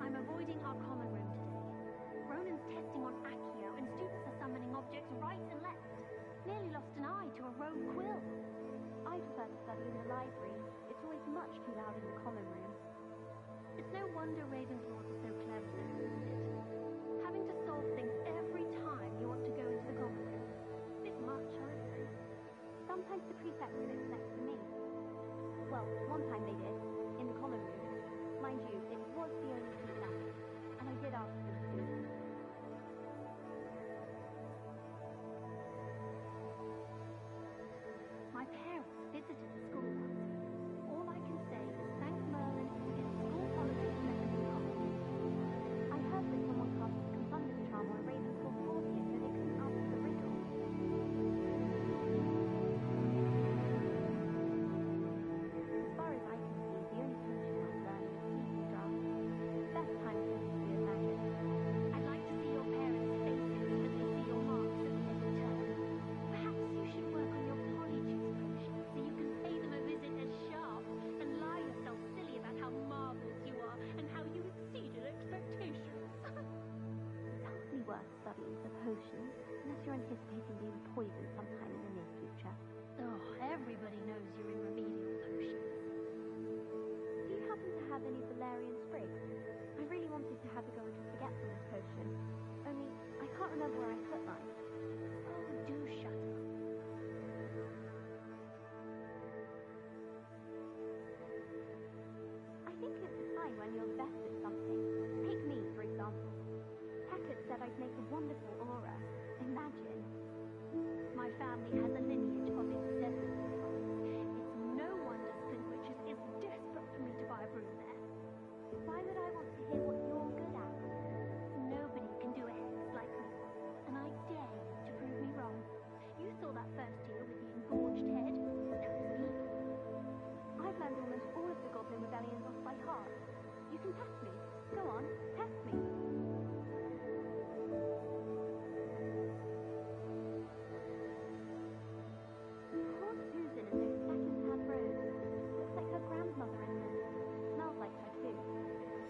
I'm avoiding our common room today. Ronan's testing on Accio, and students are summoning objects right and left. Nearly lost an eye to a rogue quill. I prefer to study in the library. It's always much too loud in the common room. It's no wonder Ravenclaws are so clever, though, isn't it? Having to solve things every time you want to go into the common room. Bit much, I suppose. Sometimes the prefects give it less to me. Well, one time they did, in the common room. Mind you, it was the only seat left, and I did ask for the food. My parents visited the school once. All I can say is thank Merlin for his school holidays meant to be off. I heard that someone cast a confounded charm on Ravenclaw 40 so they couldn't answer the riddle. As far as I can see, the only potion I've learned is Season Draft. Best time to be a magic. I'd like to see your parents' faces as they see your marks at the end of term. Perhaps you should work on your polyjuice potion so you can pay them a visit as sharp and lie yourself silly about how marvelous you are and how you exceeded expectations. It's hardly worth studying for potions unless you're anticipating being poisoned sometime in the near future. Oh, everybody knows you're in remedial potions. Do you happen to have any valerian sprigs? I really wanted to have a go at a forgetfulness potion. Only, I can't remember where I put mine. Oh, do shut up. I think it's a sign when you're best at something. Take me, for example. Hackett said I'd make a wonderful aura. Imagine. My family has a lineage of incessant performance. It's no wonder Spinwitches is desperate for me to buy a broom there. Why would I want to hear what you're good at? Nobody can do a hex like me, and I dare you to prove me wrong. You saw that first year with the engorged head. That was me. I've learned almost all of the Goblin Rebellions off by heart. You can test me. Go on, test me. Poor Susan and those second-hand roses. Looks like her grandmother in them. Smells like her too.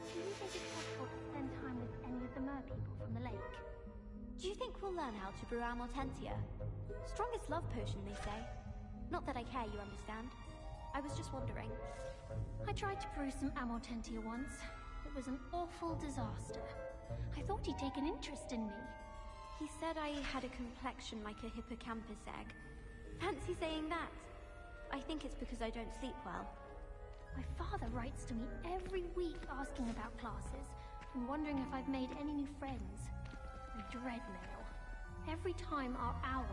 Do you think it's possible to spend time with any of the merpeople from the lake? Do you think we'll learn how to brew Amortentia? Strongest love potion, they say. Not that I care, you understand. I was just wondering. I tried to brew some Amortentia once. It was an awful disaster. I thought he'd take an interest in me. He said I had a complexion like a hippocampus egg. Fancy saying that. I think it's because I don't sleep well. My father writes to me every week asking about classes and wondering if I've made any new friends. I dread mail. Every time our hour...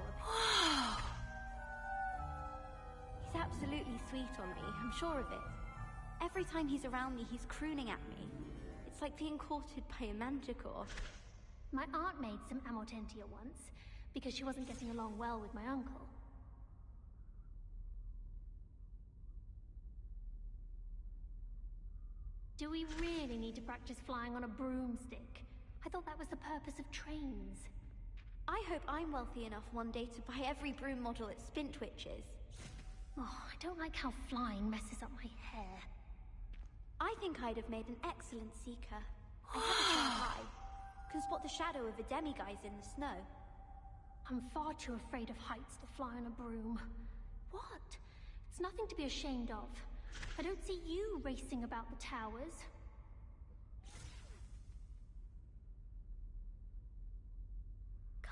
He's absolutely sweet on me, I'm sure of it. Every time he's around me, he's crooning at me. It's like being courted by a manticore. My aunt made some Amortentia once, because she wasn't getting along well with my uncle. Do we really need to practice flying on a broomstick? I thought that was the purpose of trains. I hope I'm wealthy enough one day to buy every broom model at Spintwitches. Oh, I don't like how flying messes up my hair. I think I'd have made an excellent seeker. I had to try high. Can spot the shadow of a demiguise in the snow. I'm far too afraid of heights to fly on a broom. What? It's nothing to be ashamed of. I don't see you racing about the towers.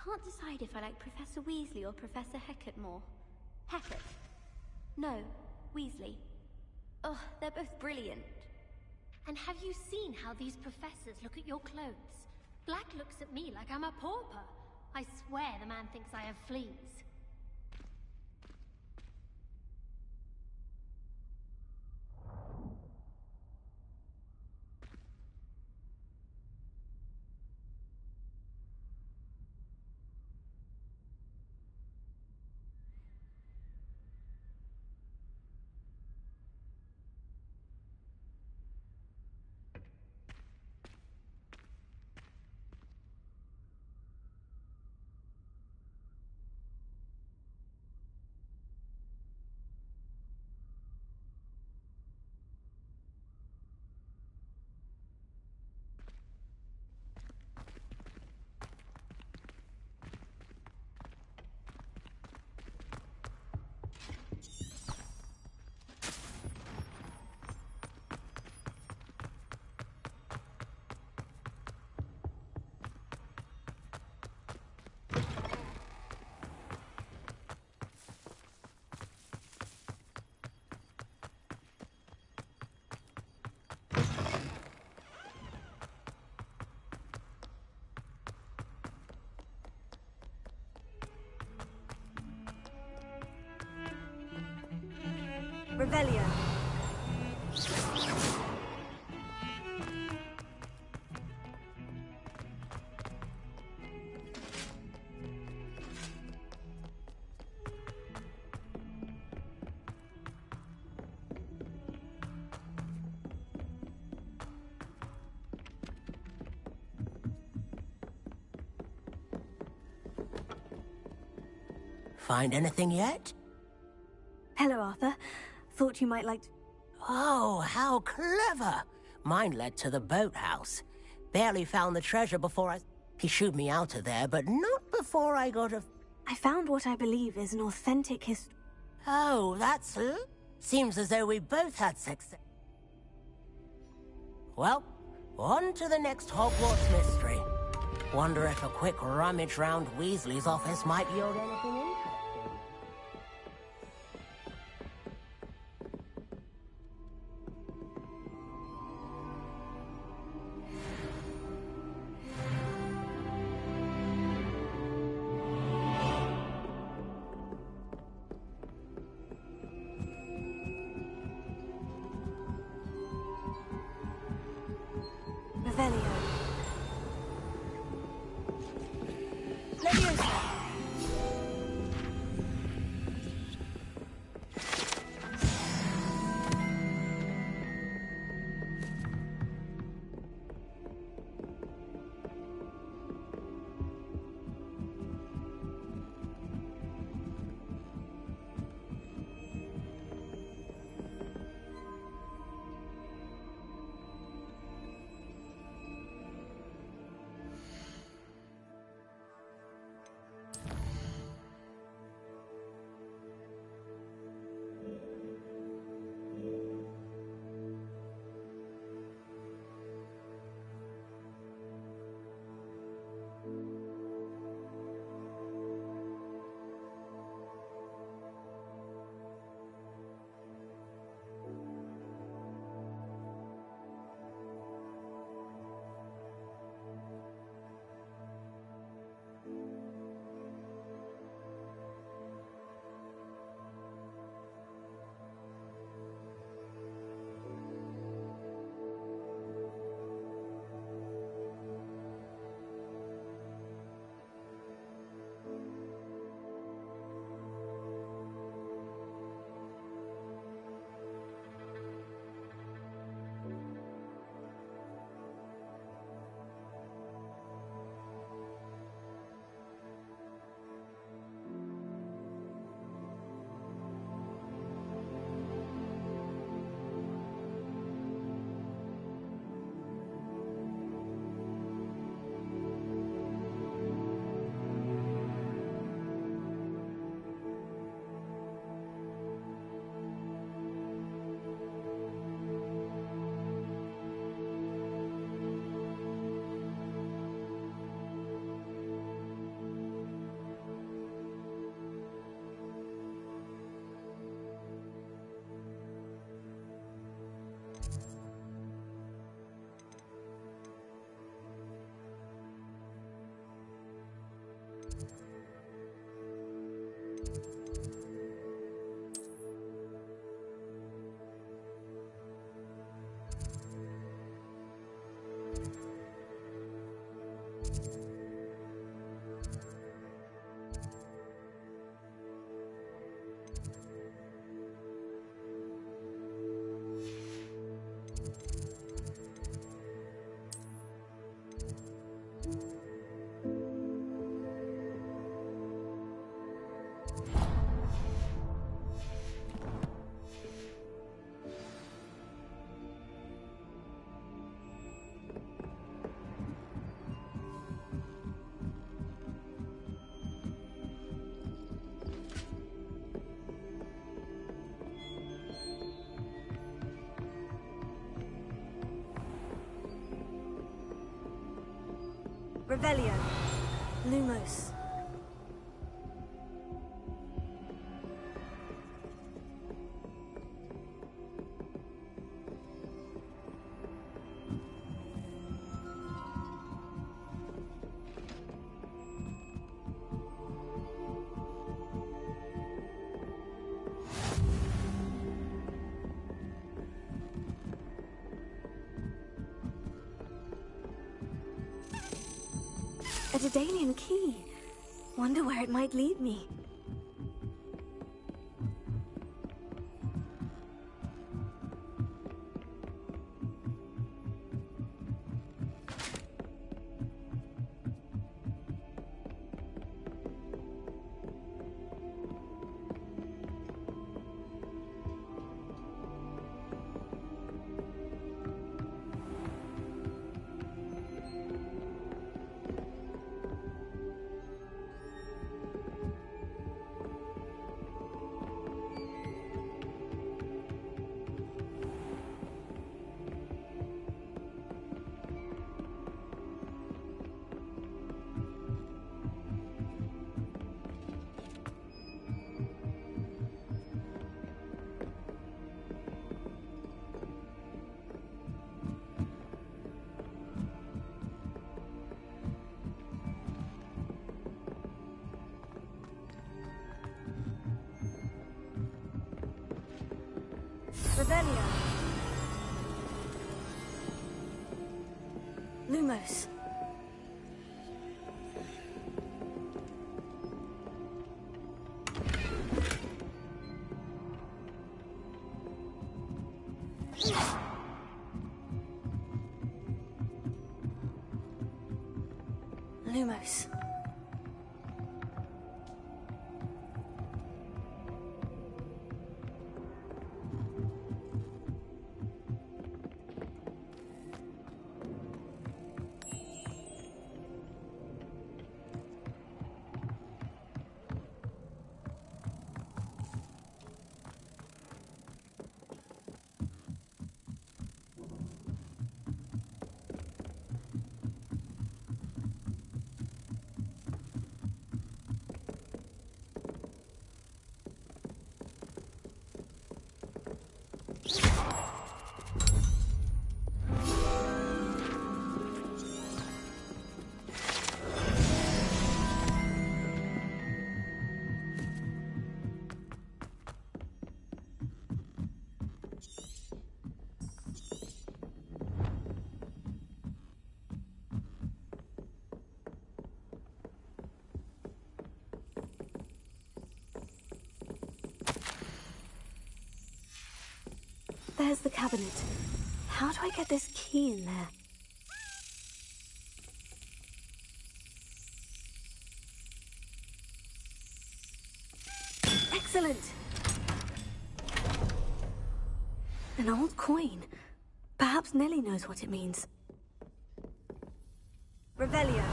Can't decide if I like Professor Weasley or Professor Hecat more. Hecat. No, Weasley. Ugh, they're both brilliant. And have you seen how these professors look at your clothes? Black looks at me like I'm a pauper. I swear the man thinks I have fleas. Revelio. Find anything yet? Hello, Arthur. Thought you might like to... Oh, how clever! Mine led to the boathouse. Barely found the treasure before He shooed me out of there, but not before I got a... I found what I believe is an authentic Oh, that's... Seems as though we both had success. Well, on to the next Hogwarts mystery. Wonder if a quick rummage round Weasley's office might yield anything interesting. Revelio. Revelio. Lumos. Daedalian key. Wonder where it might lead me. Revelio. Lumos. Lumos. There's the cabinet. How do I get this key in there? Excellent! An old coin. Perhaps Nellie knows what it means. Revelio.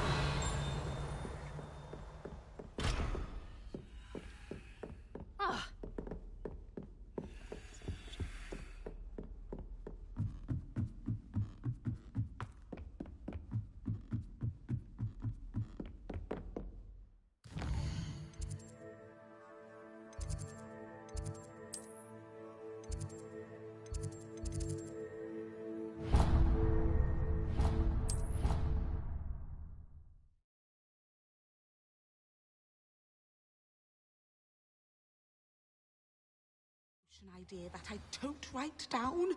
An idea that I don't write down.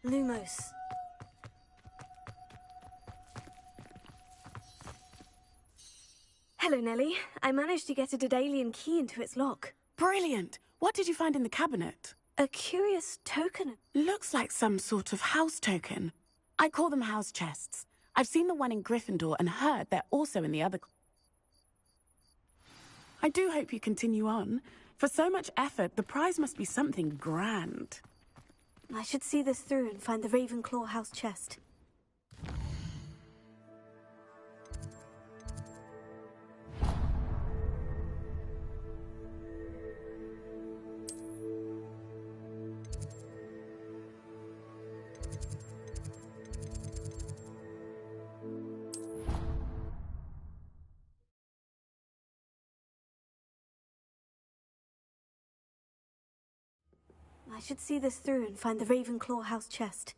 Lumos. Hello, Nellie. I managed to get a Daedalian key into its lock. Brilliant! What did you find in the cabinet? A curious token. Looks like some sort of house token. I call them house chests. I've seen the one in Gryffindor and heard they're also in the other... I do hope you continue on. For so much effort, the prize must be something grand. I should see this through and find the Ravenclaw house chest. I should see this through and find the Ravenclaw house chest.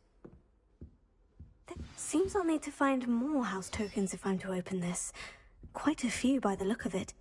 Seems I'll need to find more house tokens if I'm to open this. Quite a few by the look of it.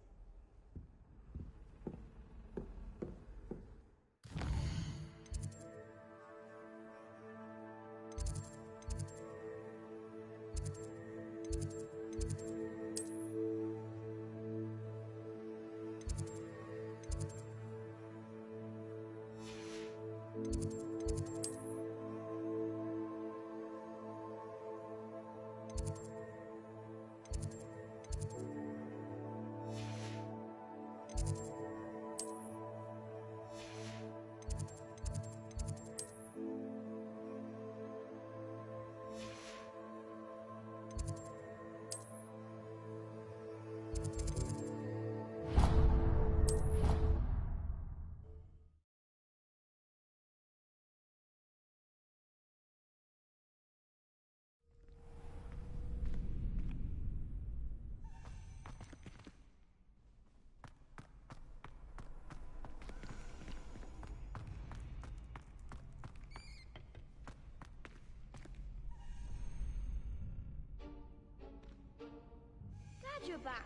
Glad you're back.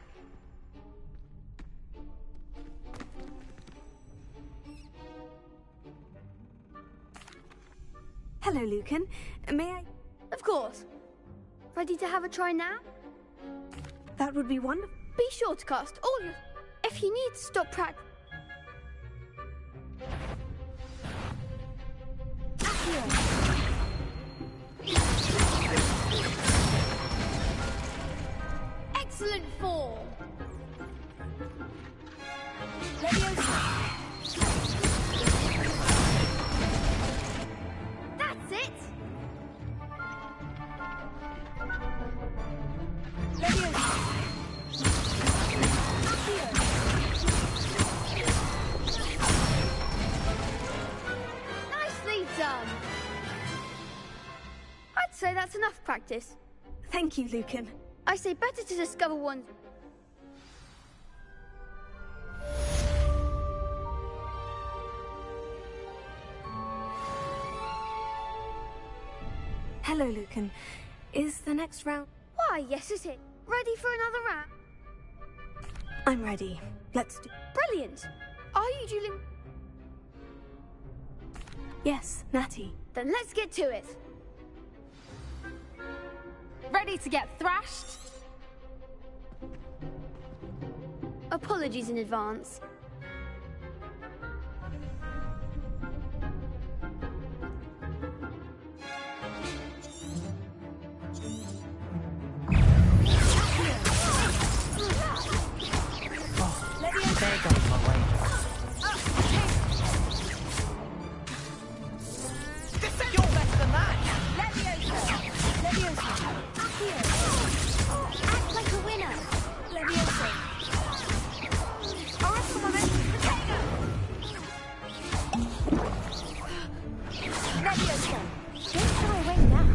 Hello, Lucan. May I? Of course. Ready to have a try now? That would be wonderful. Be sure to cast all your... If you need to stop practice... Excellent form. That's it. Nicely done. I'd say that's enough practice. Thank you, Lucan. I say better to discover one. Hello, Lucan. Is the next round... Why, yes it is. Ready for another round? I'm ready. Let's do... Brilliant. Are you dueling? Yes, Natty. Then let's get to it. Ready to get thrashed? Apologies in advance. There goes my wager. You're better than that! Act like a winner. Don't shy away now.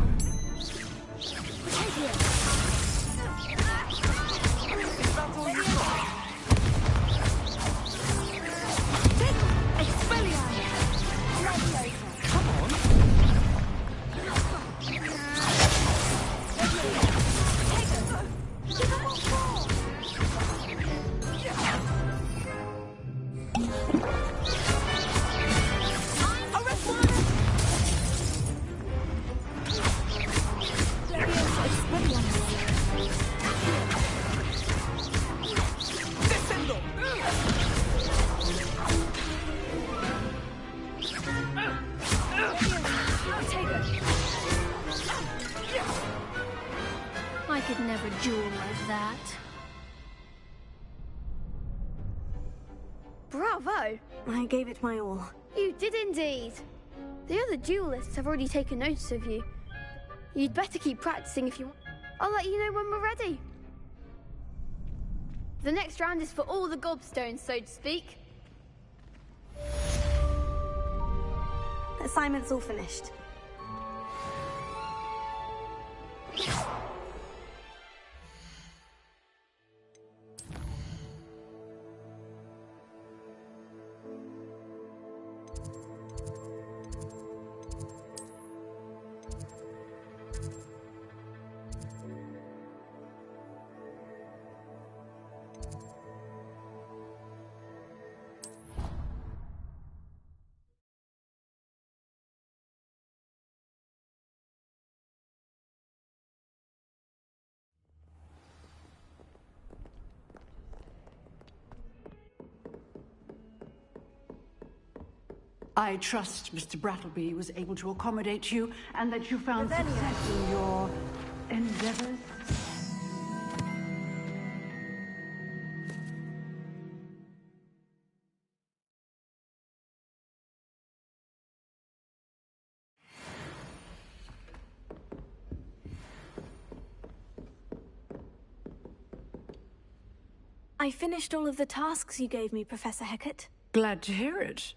I could never duel like that. Bravo! I gave it my all. You did indeed. The other duelists have already taken notice of you. You'd better keep practicing if you want. I'll let you know when we're ready. The next round is for all the gobstones, so to speak. Assignment's all finished. I trust Mr. Brattleby was able to accommodate you and that you found success in your endeavors. I finished all of the tasks you gave me, Professor Hecat. Glad to hear it.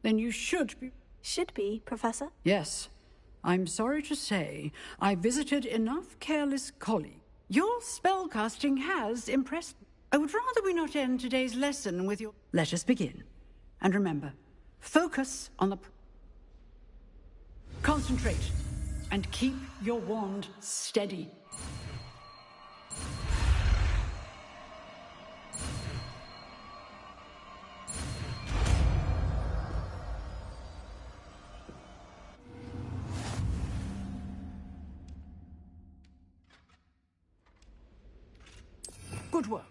Then you should be... Should be, Professor? Yes. I'm sorry to say, I visited enough careless colleagues. Your spellcasting has impressed me. I would rather we not end today's lesson with your... Let us begin. And remember, focus on the... Concentrate. And keep your wand steady. Good work.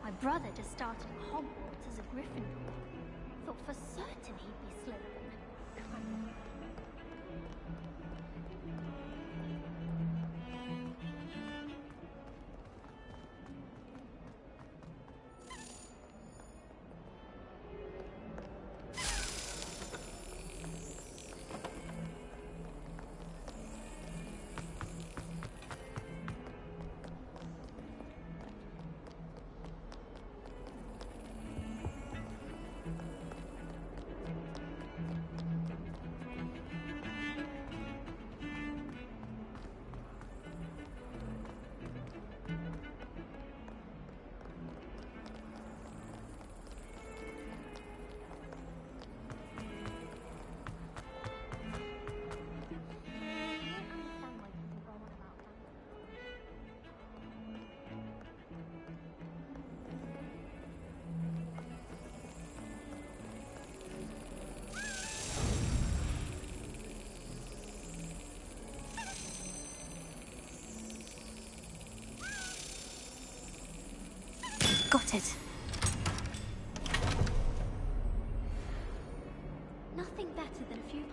My brother just started at Hogwarts as a Gryffindor. Thought for certain he'd be Slytherin. Got it. Nothing better than a few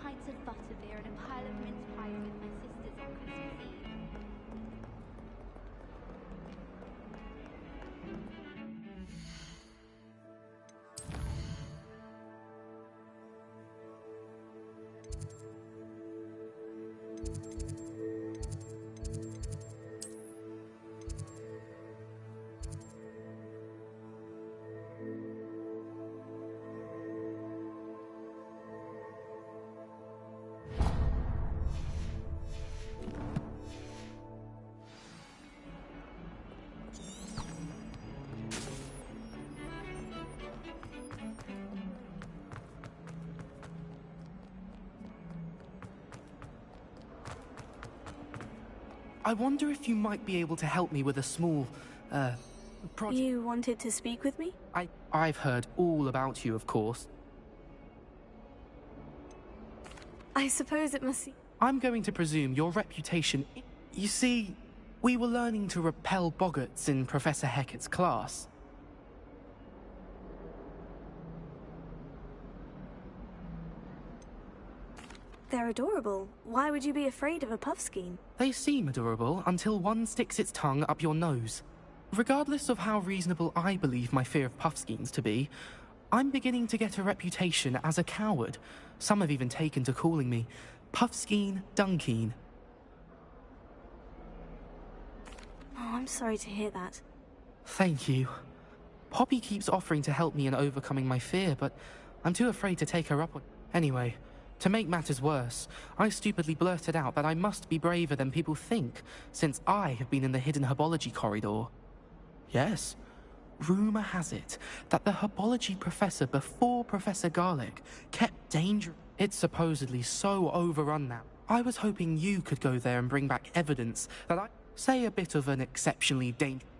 I wonder if you might be able to help me with a small, project. You wanted to speak with me? I've heard all about you, of course. I suppose it must... I'm going to presume your reputation... You see, we were learning to repel boggarts in Professor Hecat's class. They're adorable. Why would you be afraid of a puffskein? They seem adorable until one sticks its tongue up your nose. Regardless of how reasonable I believe my fear of puffskeins to be, I'm beginning to get a reputation as a coward. Some have even taken to calling me Puffskein Dunkeen. Oh, I'm sorry to hear that. Thank you. Poppy keeps offering to help me in overcoming my fear, but I'm too afraid to take her up on... Anyway, to make matters worse, I stupidly blurted out that I must be braver than people think, since I have been in the hidden herbology corridor. Yes, rumor has it that the herbology professor before Professor Garlic kept danger. It's supposedly so overrun now. I was hoping you could go there and bring back evidence that I say a bit of an exceptionally dangerous...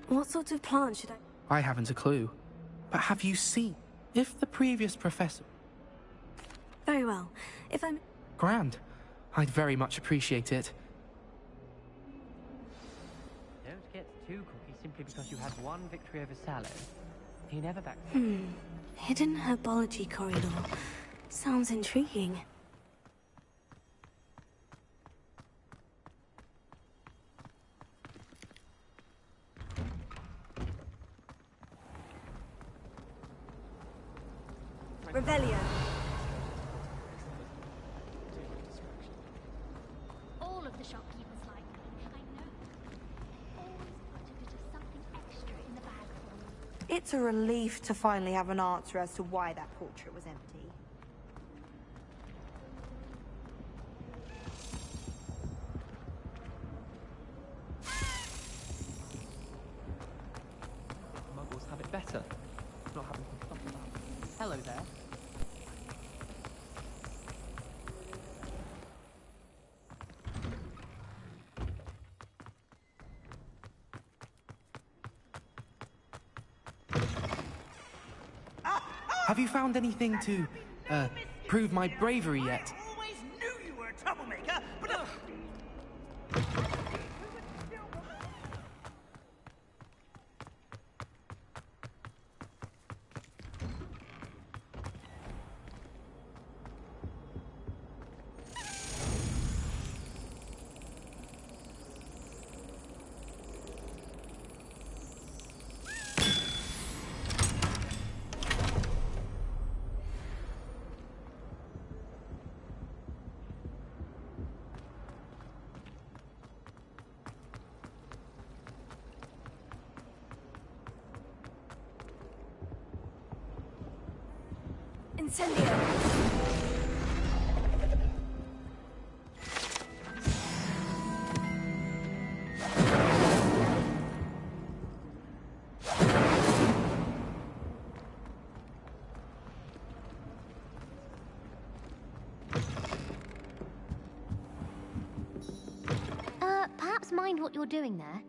What sort of plant should I... I haven't a clue. But have you seen? If the previous professor... Very well. If I'm... Grand. I'd very much appreciate it. Don't get too cocky simply because you had one victory over Sallow. He never backed... Hidden herbology corridor. Sounds intriguing. Revelio. All of the shopkeepers like me. I know. Always put a bit of something extra in the bag for me. It's a relief to finally have an answer as to why that portrait was empty. Muggles have it better. Not having to stop about it. Hello there. Have you found anything to, prove my bravery yet? I always knew you were a troublemaker, but... Incendio. Perhaps mind what you're doing there.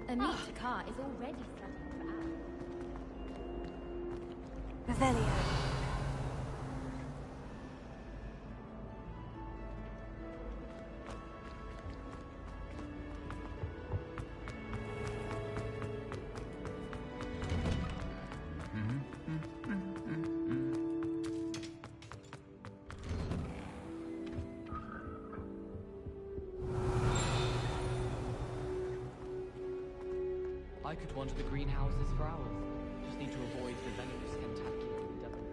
Amita Carr is already studying for hours. Revelio. I could wander the greenhouses for hours. Just need to avoid the venomous tentacula in Devon.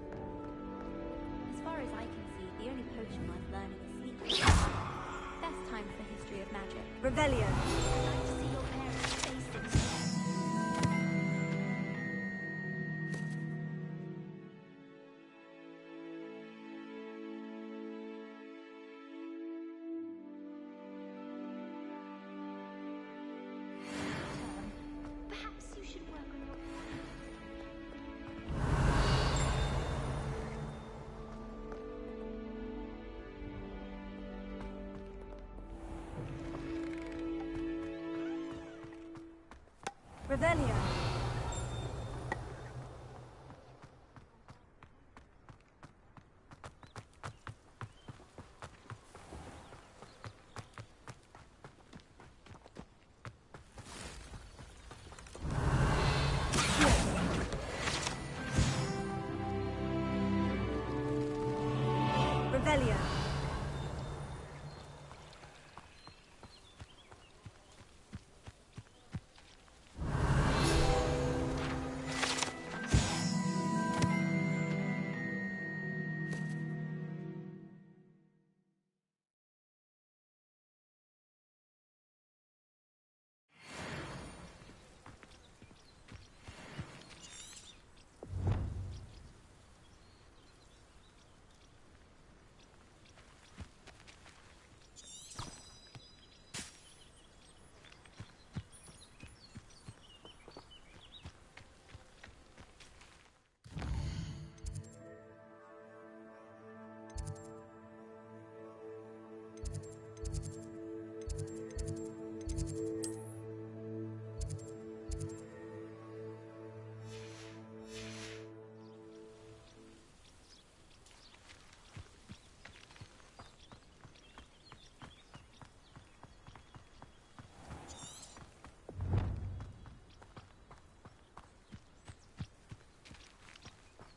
As far as I can see, the only potion worth learning is sleep. Best time for the history of magic. Revelio. I'd like to see your parents' faces. Perhaps you should work on your... Revelio. Revelio.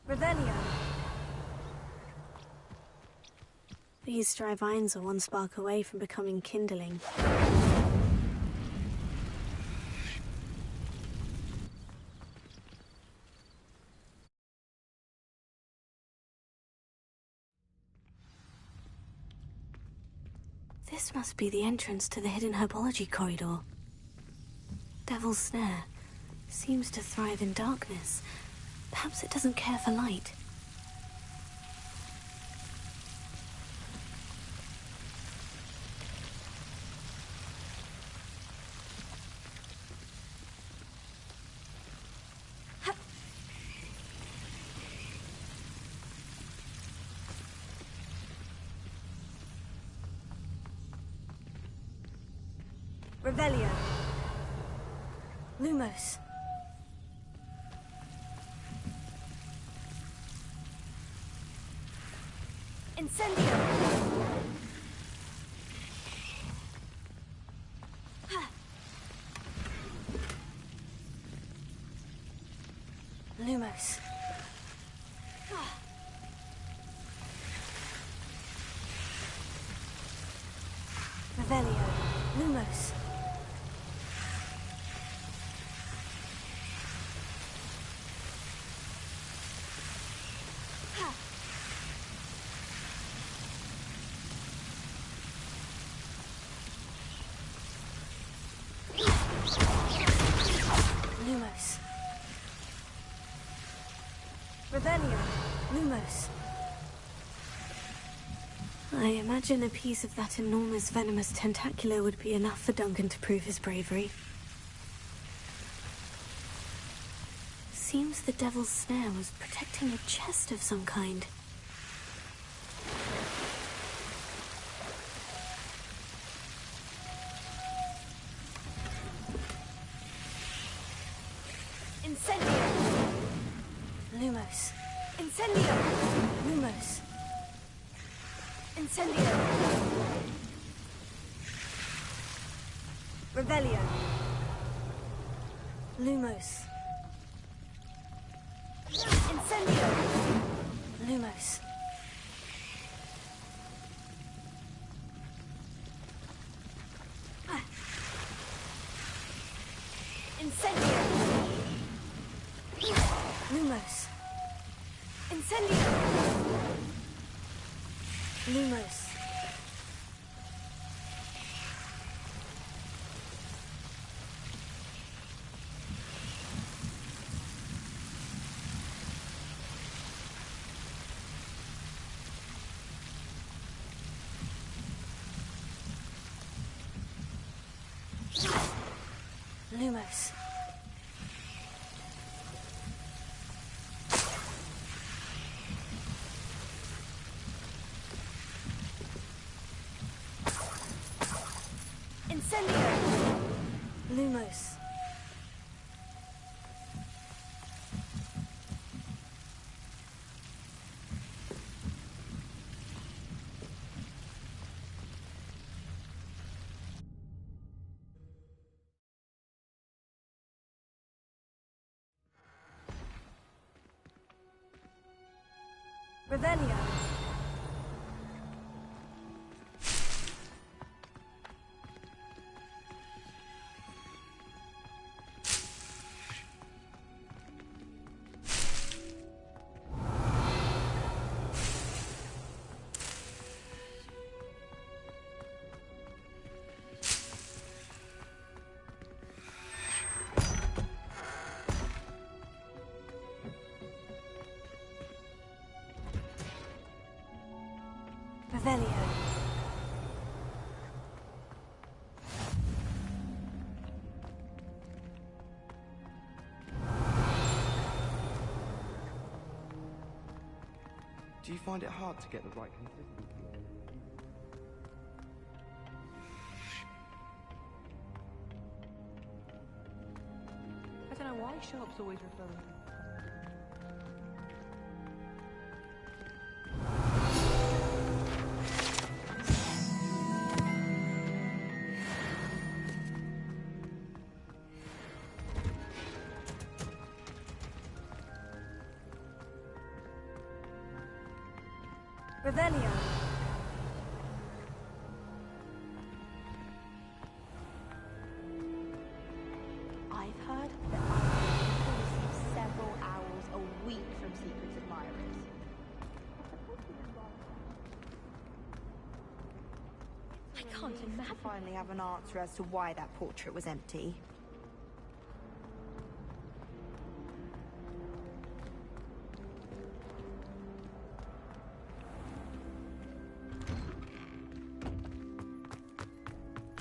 Revelio. These dry vines are one spark away from becoming kindling. This must be the entrance to the hidden herbology corridor. Devil's Snare seems to thrive in darkness. Perhaps it doesn't care for light. Revelio. Lumos. Incendio. Lumos. Revelio. Lumos. Lumos. Revelio. Lumos. I imagine a piece of that enormous venomous tentacular would be enough for Duncan to prove his bravery. Seems the Devil's Snare was protecting a chest of some kind. Incendio! Lumos. Incendio! Lumos. Incendio! Revelio. Lumos. Incendio! Lumos. Incendio! Lumos. Incendio! Lumos. Lumos. Incendio! Lumos. Revelio. Revelio. Do you find it hard to get the right consistency? I don't know why Sharp's always referring to. Revelio. I've heard that I receive several hours a week from secret admirers. I can't imagine. Finally have an answer as to why that portrait was empty.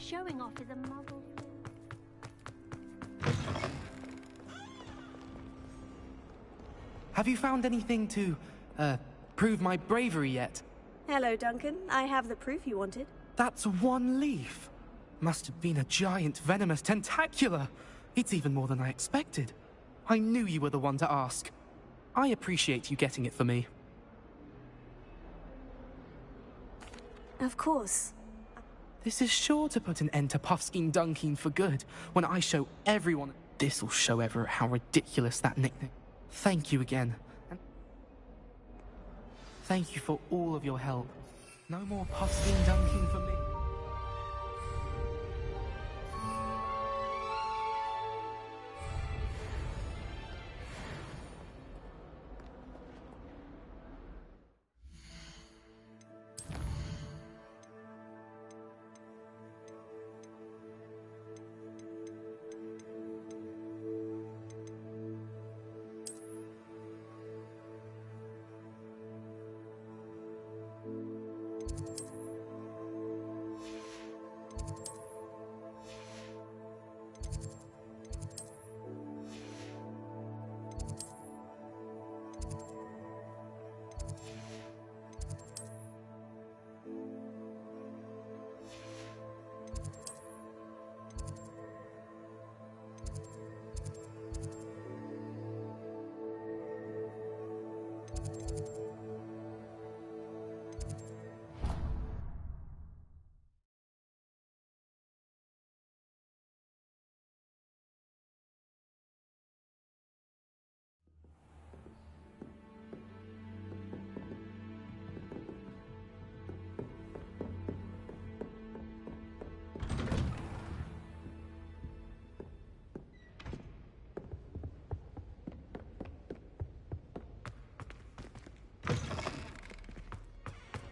Showing off is a muzzle. Have you found anything to, prove my bravery yet? Hello, Duncan. I have the proof you wanted. That's one leaf. Must have been a giant venomous tentacula. It's even more than I expected. I knew you were the one to ask. I appreciate you getting it for me. Of course. This is sure to put an end to Puffskein Dunkeen for good when I show everyone. This'll show Everett how ridiculous that nickname. Thank you again. And thank you for all of your help. No more Puffskein Dunkeen for me.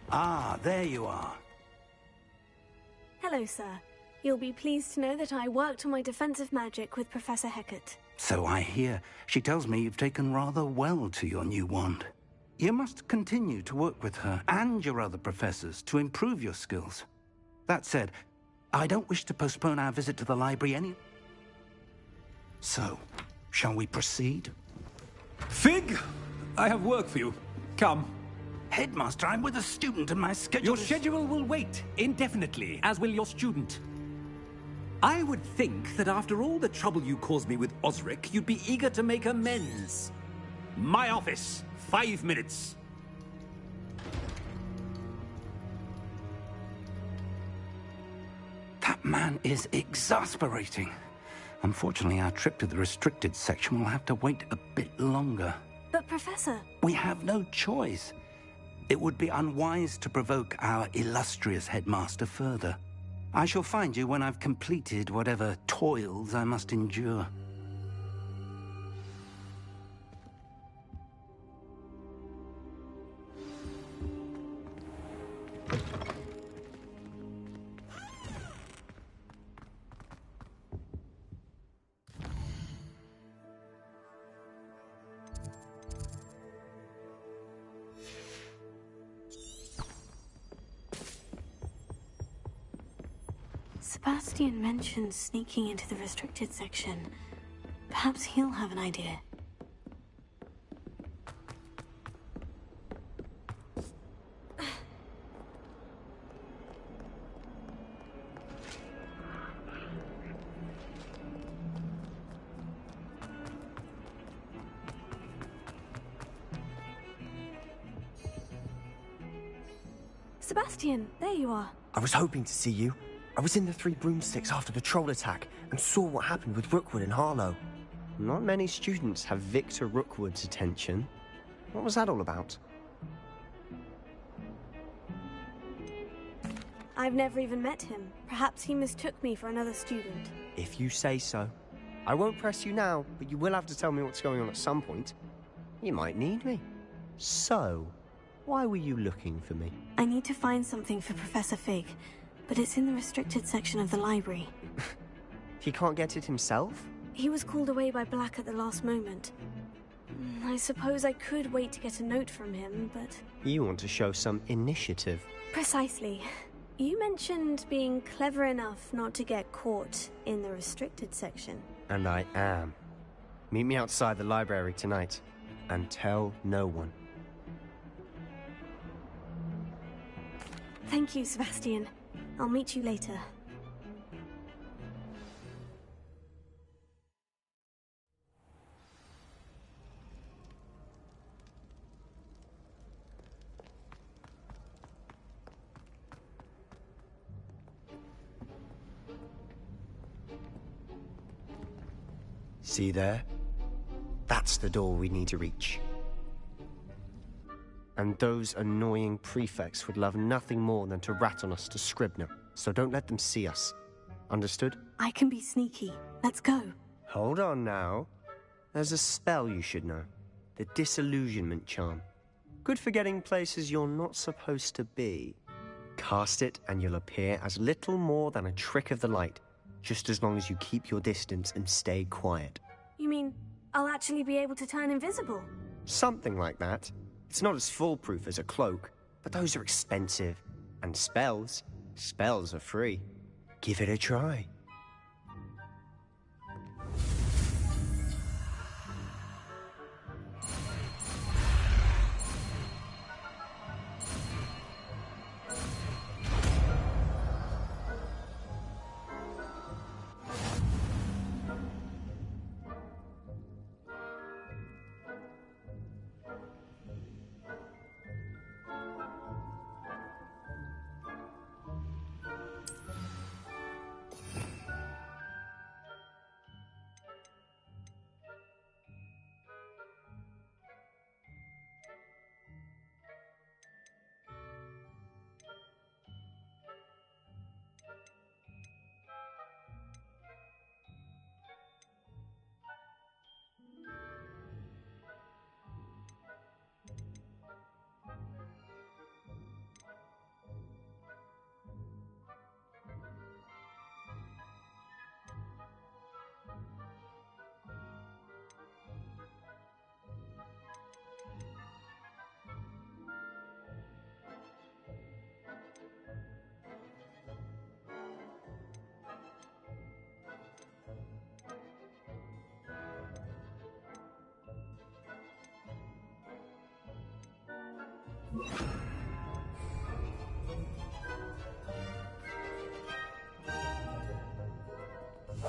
Ah, there you are. Hello, sir. You'll be pleased to know that I worked on my defensive magic with Professor Hecat. So I hear. She tells me you've taken rather well to your new wand. You must continue to work with her and your other professors to improve your skills. That said, I don't wish to postpone our visit to the library any... So, shall we proceed? Fig! I have work for you. Come. Headmaster, I'm with a student and my schedule Your schedule will wait indefinitely, as will your student. I would think that after all the trouble you caused me with Osric, you'd be eager to make amends. My office. 5 minutes. That man is exasperating. Unfortunately, our trip to the restricted section will have to wait a bit longer. But, Professor... We have no choice. It would be unwise to provoke our illustrious headmaster further. I shall find you when I've completed whatever toils I must endure. Sebastian mentioned sneaking into the restricted section. Perhaps he'll have an idea. Sebastian, there you are. I was hoping to see you. I was in the Three Broomsticks after the troll attack and saw what happened with Rookwood and Harlow. Not many students have Victor Rookwood's attention. What was that all about? I've never even met him. Perhaps he mistook me for another student. If you say so. I won't press you now, but you will have to tell me what's going on at some point. You might need me. So, why were you looking for me? I need to find something for Professor Fig, but it's in the restricted section of the library. He can't get it himself? He was called away by Black at the last moment. I suppose I could wait to get a note from him, but... You want to show some initiative. Precisely. You mentioned being clever enough not to get caught in the restricted section. And I am. Meet me outside the library tonight, and tell no one. Thank you, Sebastian. I'll meet you later. See there? That's the door we need to reach. And those annoying prefects would love nothing more than to rat on us to Scribner, so don't let them see us. Understood? I can be sneaky. Let's go. Hold on now. There's a spell you should know. The Disillusionment Charm. Good for getting places you're not supposed to be. Cast it and you'll appear as little more than a trick of the light, just as long as you keep your distance and stay quiet. You mean I'll actually be able to turn invisible? Something like that. It's not as foolproof as a cloak, but those are expensive. And spells are free. Give it a try.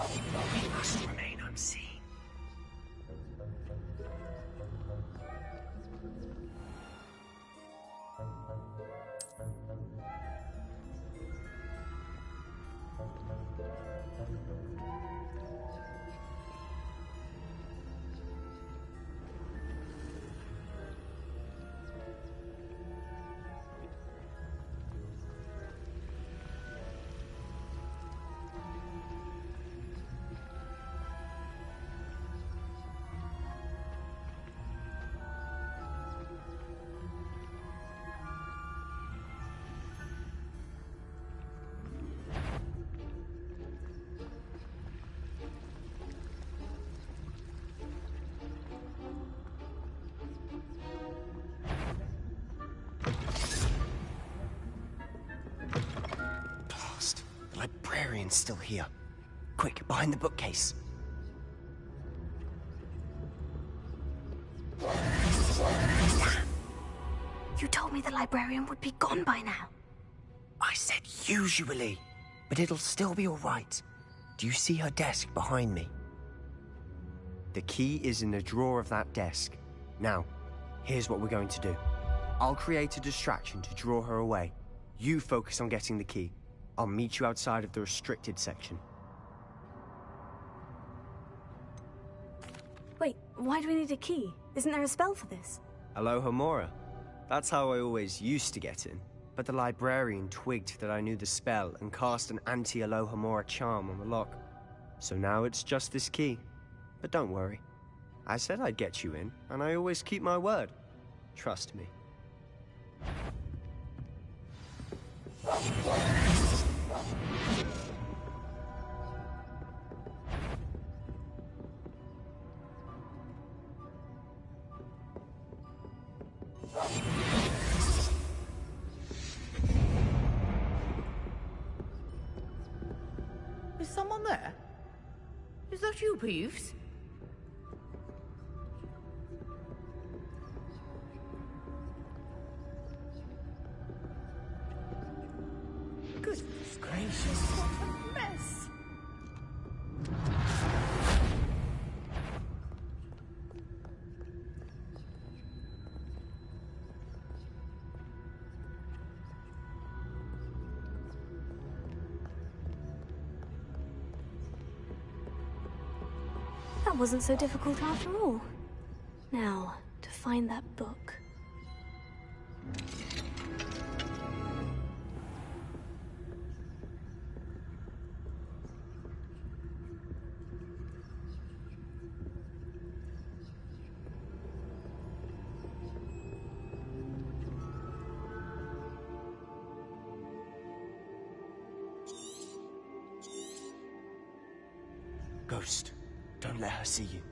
We must remain unseen. librarian's still here. Quick, behind the bookcase. You told me the librarian would be gone by now. I said usually, but it'll still be all right. Do you see her desk behind me? The key is in the drawer of that desk. Now, here's what we're going to do. I'll create a distraction to draw her away. You focus on getting the key. I'll meet you outside of the restricted section. Wait, why do we need a key? Isn't there a spell for this? Alohomora. That's how I always used to get in. But the librarian twigged that I knew the spell and cast an anti-Alohomora charm on the lock. So now it's just this key. But don't worry. I said I'd get you in, and I always keep my word. Trust me. Is someone there? Is that you, Peeves? Goodness gracious, what a mess! That wasn't so difficult after all. Now, to find that book. Ghost, don't let her see you.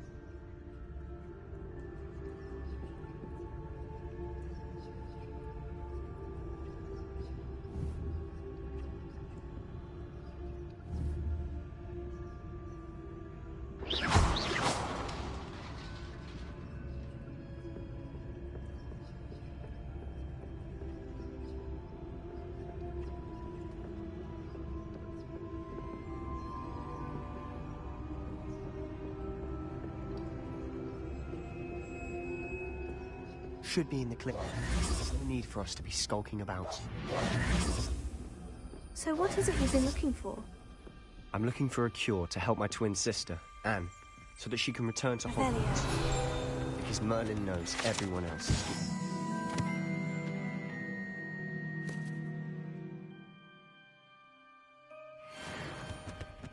Should be in the clip. No need for us to be skulking about. So what is it you've been looking for? I'm looking for a cure to help my twin sister, Anne, so that she can return to Hogwarts. Because Merlin knows everyone else.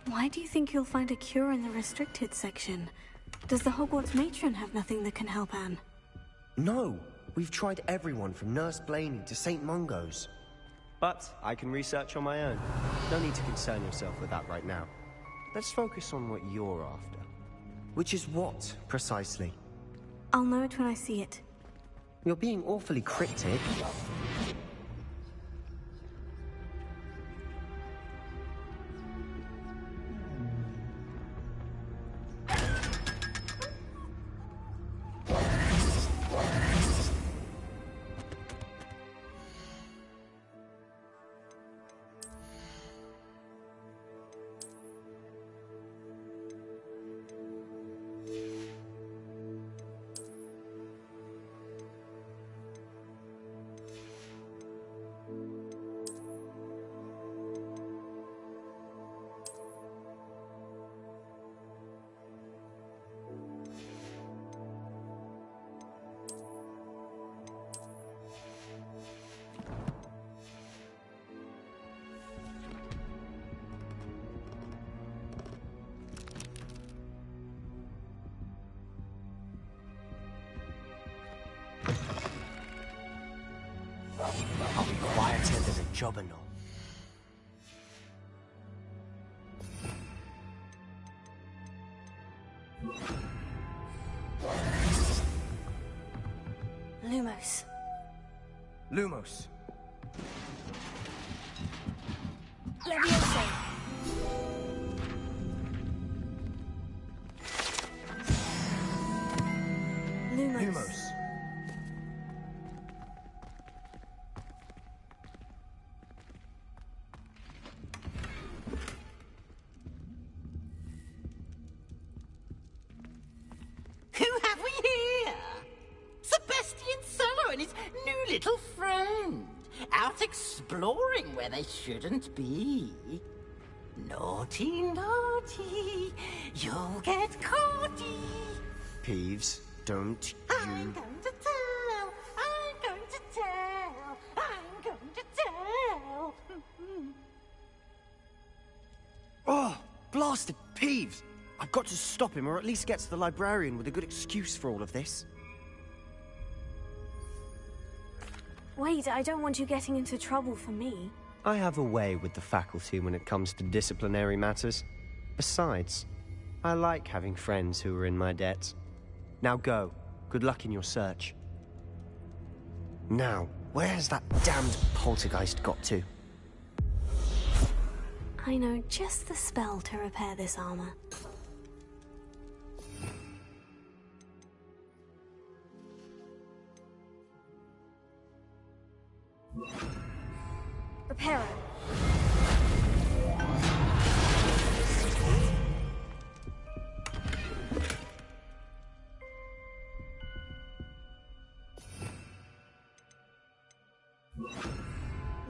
Why do you think you'll find a cure in the restricted section? Does the Hogwarts matron have nothing that can help Anne? No! We've tried everyone from Nurse Blaney to St. Mungo's. But I can research on my own. No need to concern yourself with that right now. Let's focus on what you're after. Which is what, precisely? I'll know it when I see it. You're being awfully cryptic. I'll be quieter than a jobberknoll. Lumos. Lumos. Levioso. little friend, out exploring where they shouldn't be. Naughty, naughty, you'll get caughty. Peeves, don't I'm going to tell, I'm going to tell, I'm going to tell. Oh, blasted Peeves! I've got to stop him, or at least get to the librarian with a good excuse for all of this. Wait, I don't want you getting into trouble for me. I have a way with the faculty when it comes to disciplinary matters. Besides, I like having friends who are in my debt. Now go. Good luck in your search. Now, where has that damned poltergeist got to? I know just the spell to repair this armor. Reparo.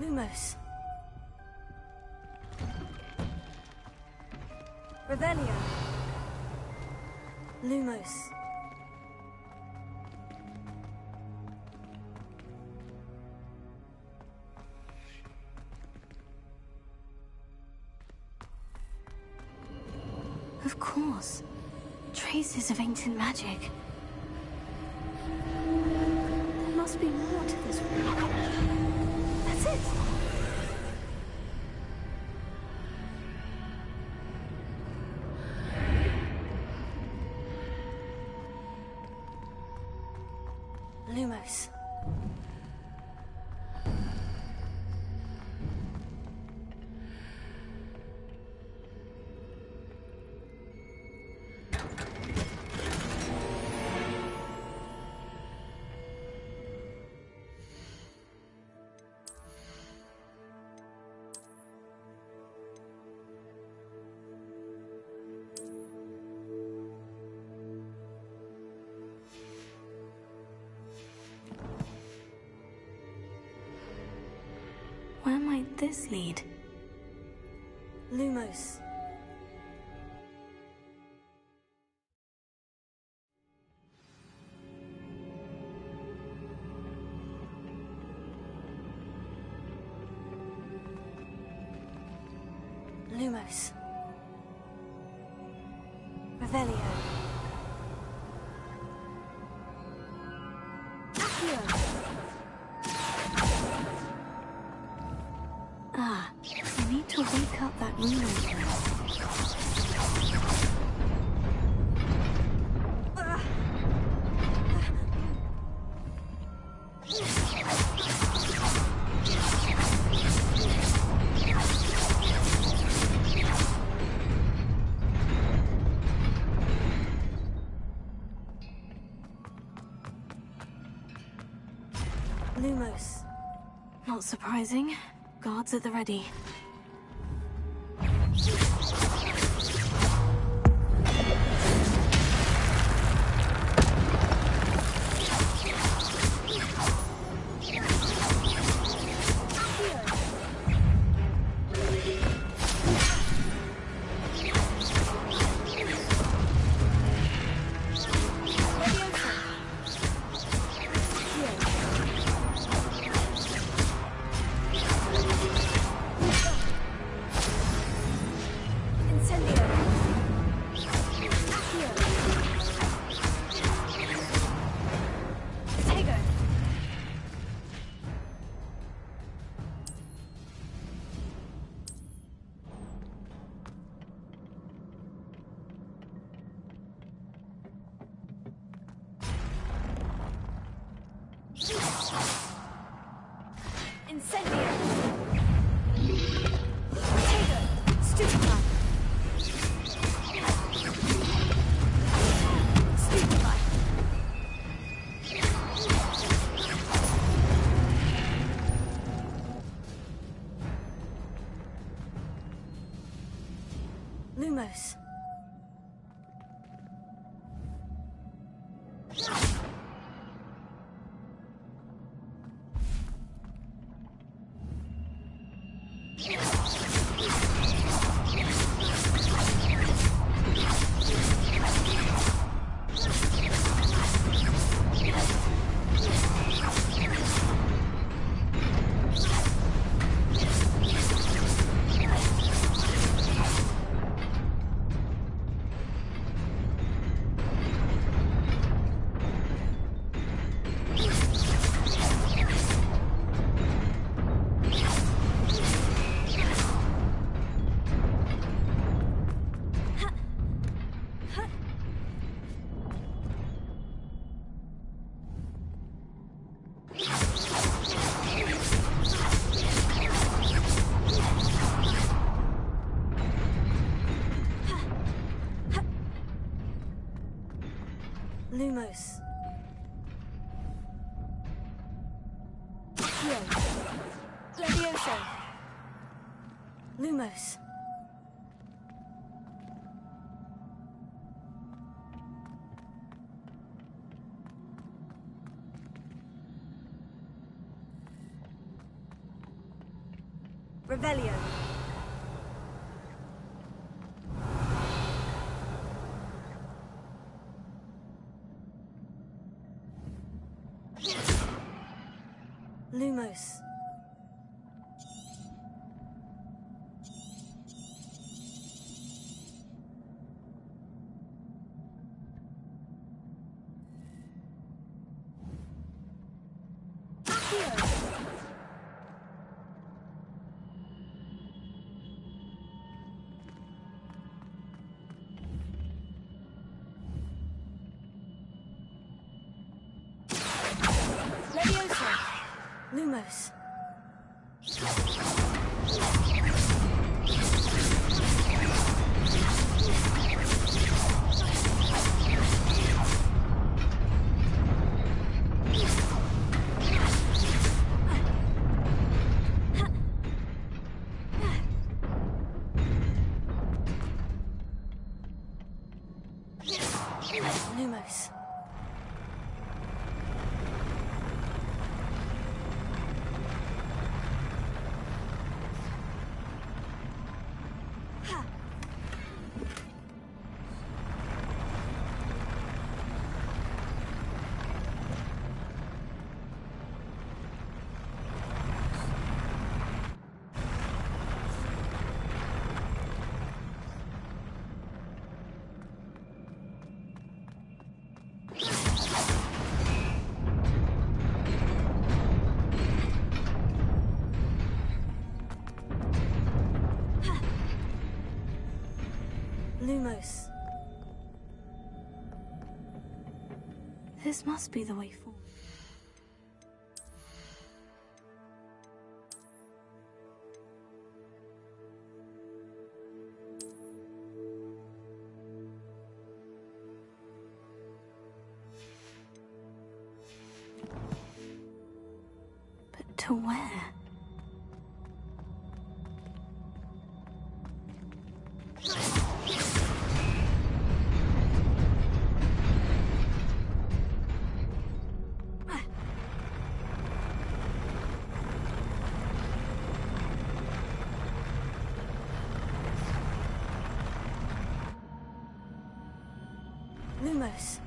Lumos. Revelio. Lumos. Of course. Traces of ancient magic. There must be more to this room. That's it! Lumos. Where might this lead? Lumos. Lumos. Revelio. Ah, I need to wake up that room. Lumos. Not surprising. Guards at the ready. Lumos. Lumos. Accio. Levioso. Lumos. Revelio. Lumos. Levioso. Lumos. Lumos. Lumos. This must be the way forward. But to where? Lumos.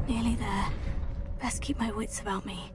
Nearly there. Best keep my wits about me.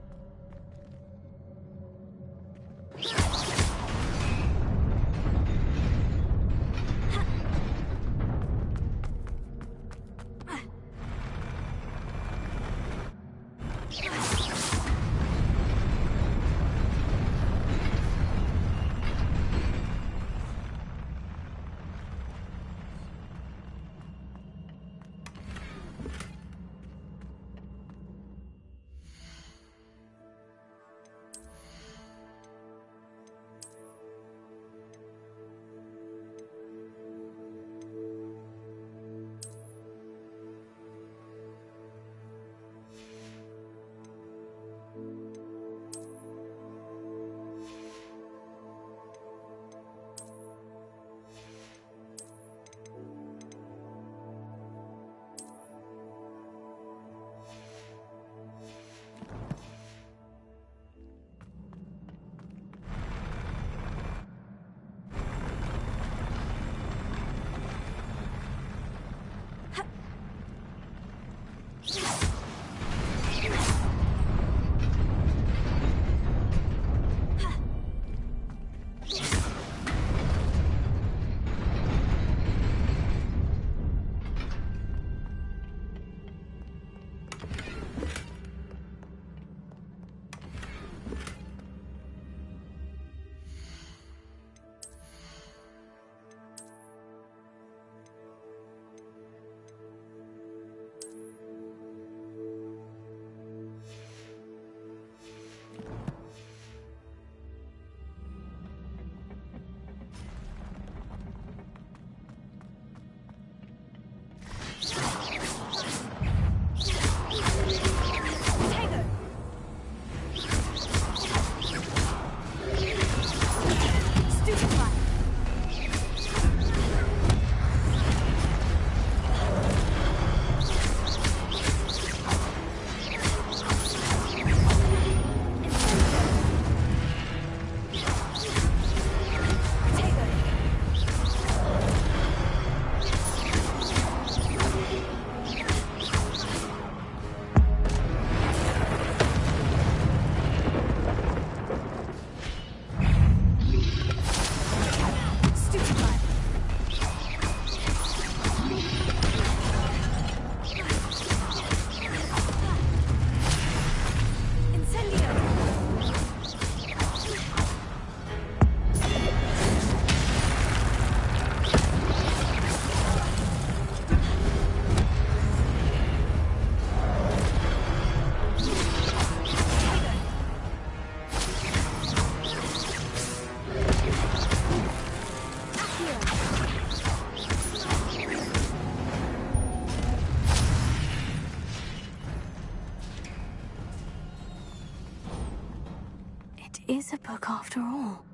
is a book after all.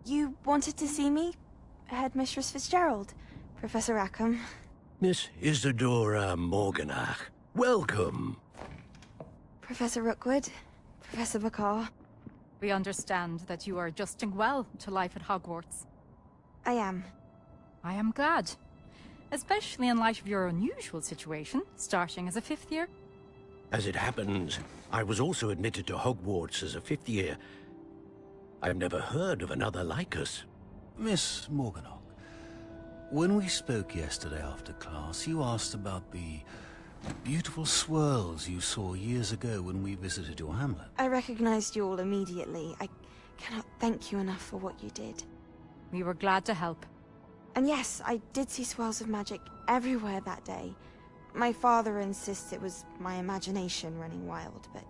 You wanted to see me? Headmistress Fitzgerald, Professor Rackham. Miss Isadora Morganach, welcome. Professor Rookwood, Professor Bakar. We understand that you are adjusting well to life at Hogwarts. I am. I am glad. Especially in light of your unusual situation, starting as a 5th year. As it happens, I was also admitted to Hogwarts as a 5th year. I've never heard of another like us. Miss Morganach, when we spoke yesterday after class, you asked about the beautiful swirls you saw years ago when we visited your hamlet. I recognized you all immediately. I cannot thank you enough for what you did. We were glad to help. And yes, I did see swirls of magic everywhere that day. My father insists it was my imagination running wild, but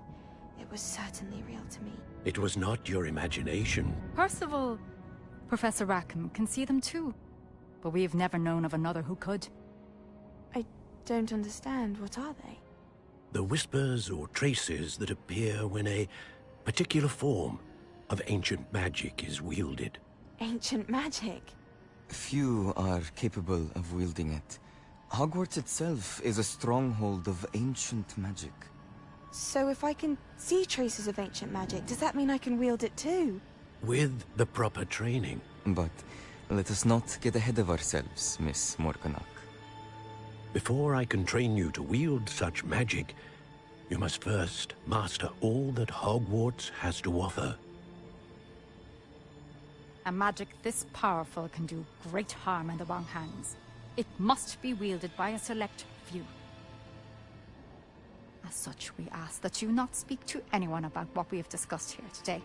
it was certainly real to me. It was not your imagination. Percival, Professor Rackham can see them too. But we have never known of another who could. I don't understand. What are they? The whispers or traces that appear when a particular form of ancient magic is wielded. Ancient magic? Few are capable of wielding it. Hogwarts itself is a stronghold of ancient magic. So if I can see traces of ancient magic, does that mean I can wield it too? With the proper training. But let us not get ahead of ourselves, Miss Morganach. Before I can train you to wield such magic, you must first master all that Hogwarts has to offer. A magic this powerful can do great harm in the wrong hands. It must be wielded by a select few. As such, we ask that you not speak to anyone about what we have discussed here today.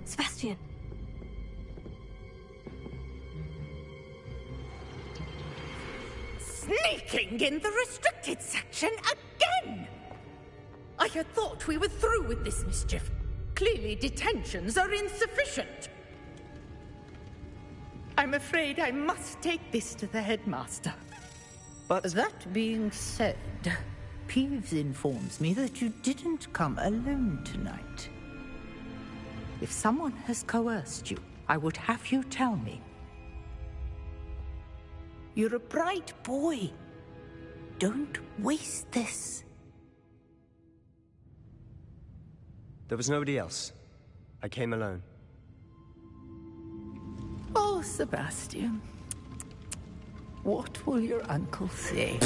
Sebastian. Sneaking in the restricted section again! I had thought we were through with this mischief. Clearly detentions are insufficient. I'm afraid I must take this to the headmaster. But... That being said, Peeves informs me that you didn't come alone tonight. If someone has coerced you, I would have you tell me. You're a bright boy. Don't waste this. There was nobody else. I came alone. Oh, Sebastian. What will your uncle say?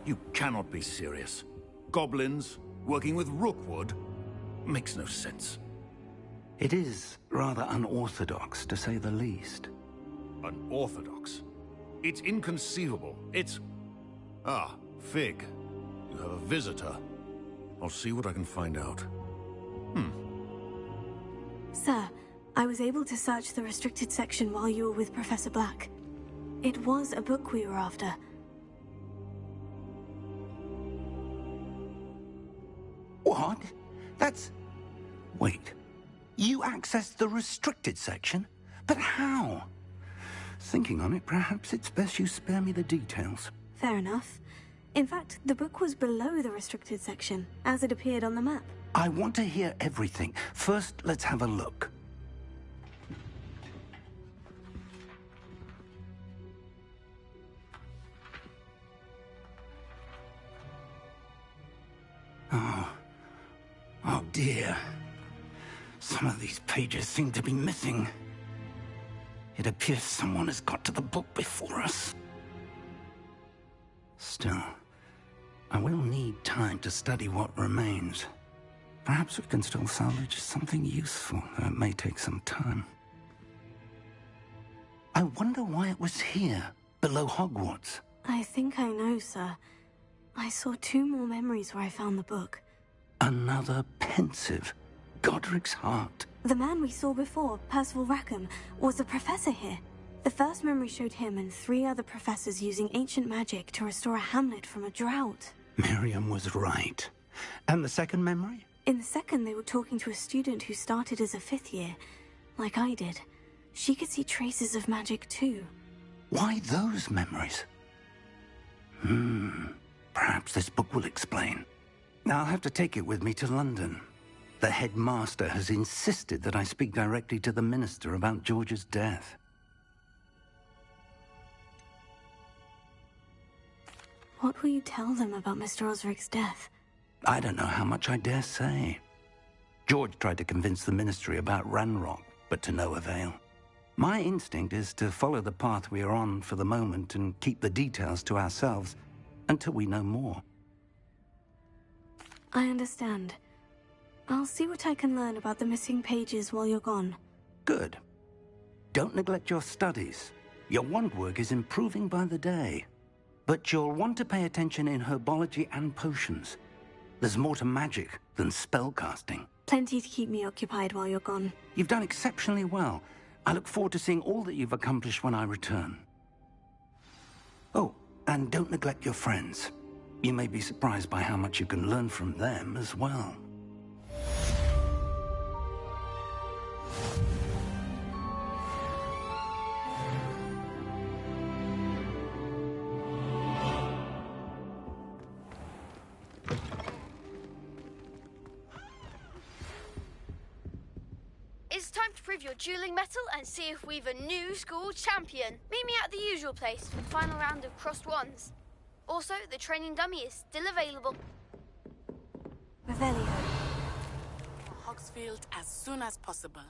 You cannot be serious. Goblins working with Rookwood makes no sense. It is rather unorthodox, to say the least. Unorthodox? It's inconceivable. It's... Ah, Fig. You have a visitor. I'll see what I can find out. Sir, I was able to search the restricted section while you were with Professor Black. It was a book we were after. What? That's... Wait. You accessed the restricted section? But how? Thinking on it, perhaps it's best you spare me the details. Fair enough. In fact, the book was below the restricted section, as it appeared on the map. I want to hear everything. First, let's have a look. Oh dear. Some of these pages seem to be missing. It appears someone has got to the book before us. Still, I will need time to study what remains. Perhaps we can still salvage something useful, though it may take some time. I wonder why it was here, below Hogwarts. I think I know, sir. I saw 2 more memories where I found the book. Another pensive. Godric's heart. The man we saw before, Percival Rackham, was a professor here. The first memory showed him and 3 other professors using ancient magic to restore a hamlet from a drought. Miriam was right. And the second memory? In the second, they were talking to a student who started as a 5th year, like I did. She could see traces of magic too. Why those memories? Perhaps this book will explain. Now I'll have to take it with me to London. The headmaster has insisted that I speak directly to the minister about George's death. What will you tell them about Mr. Osric's death? I don't know how much I dare say. George tried to convince the ministry about Ranrock, but to no avail. My instinct is to follow the path we are on for the moment and keep the details to ourselves until we know more. I understand. I'll see what I can learn about the missing pages while you're gone. Good. Don't neglect your studies. Your wand work is improving by the day. But you'll want to pay attention in herbology and potions. There's more to magic than spellcasting. Plenty to keep me occupied while you're gone. You've done exceptionally well. I look forward to seeing all that you've accomplished when I return. Oh, and don't neglect your friends. You may be surprised by how much you can learn from them as well. It's time to prove your dueling mettle and see if we've a new school champion. Meet me at the usual place for the final round of crossed wands. Also, the training dummy is still available. Revelio. Hogsfield as soon as possible.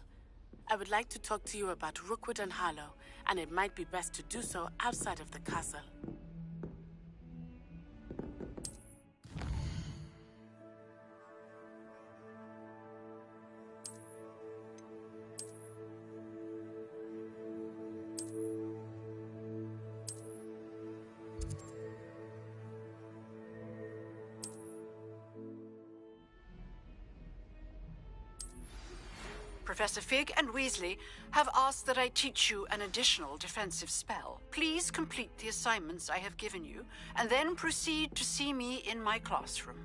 I would like to talk to you about Rookwood and Harlow, and it might be best to do so outside of the castle. Professor Fig and Weasley have asked that I teach you an additional defensive spell. Please complete the assignments I have given you, and then proceed to see me in my classroom.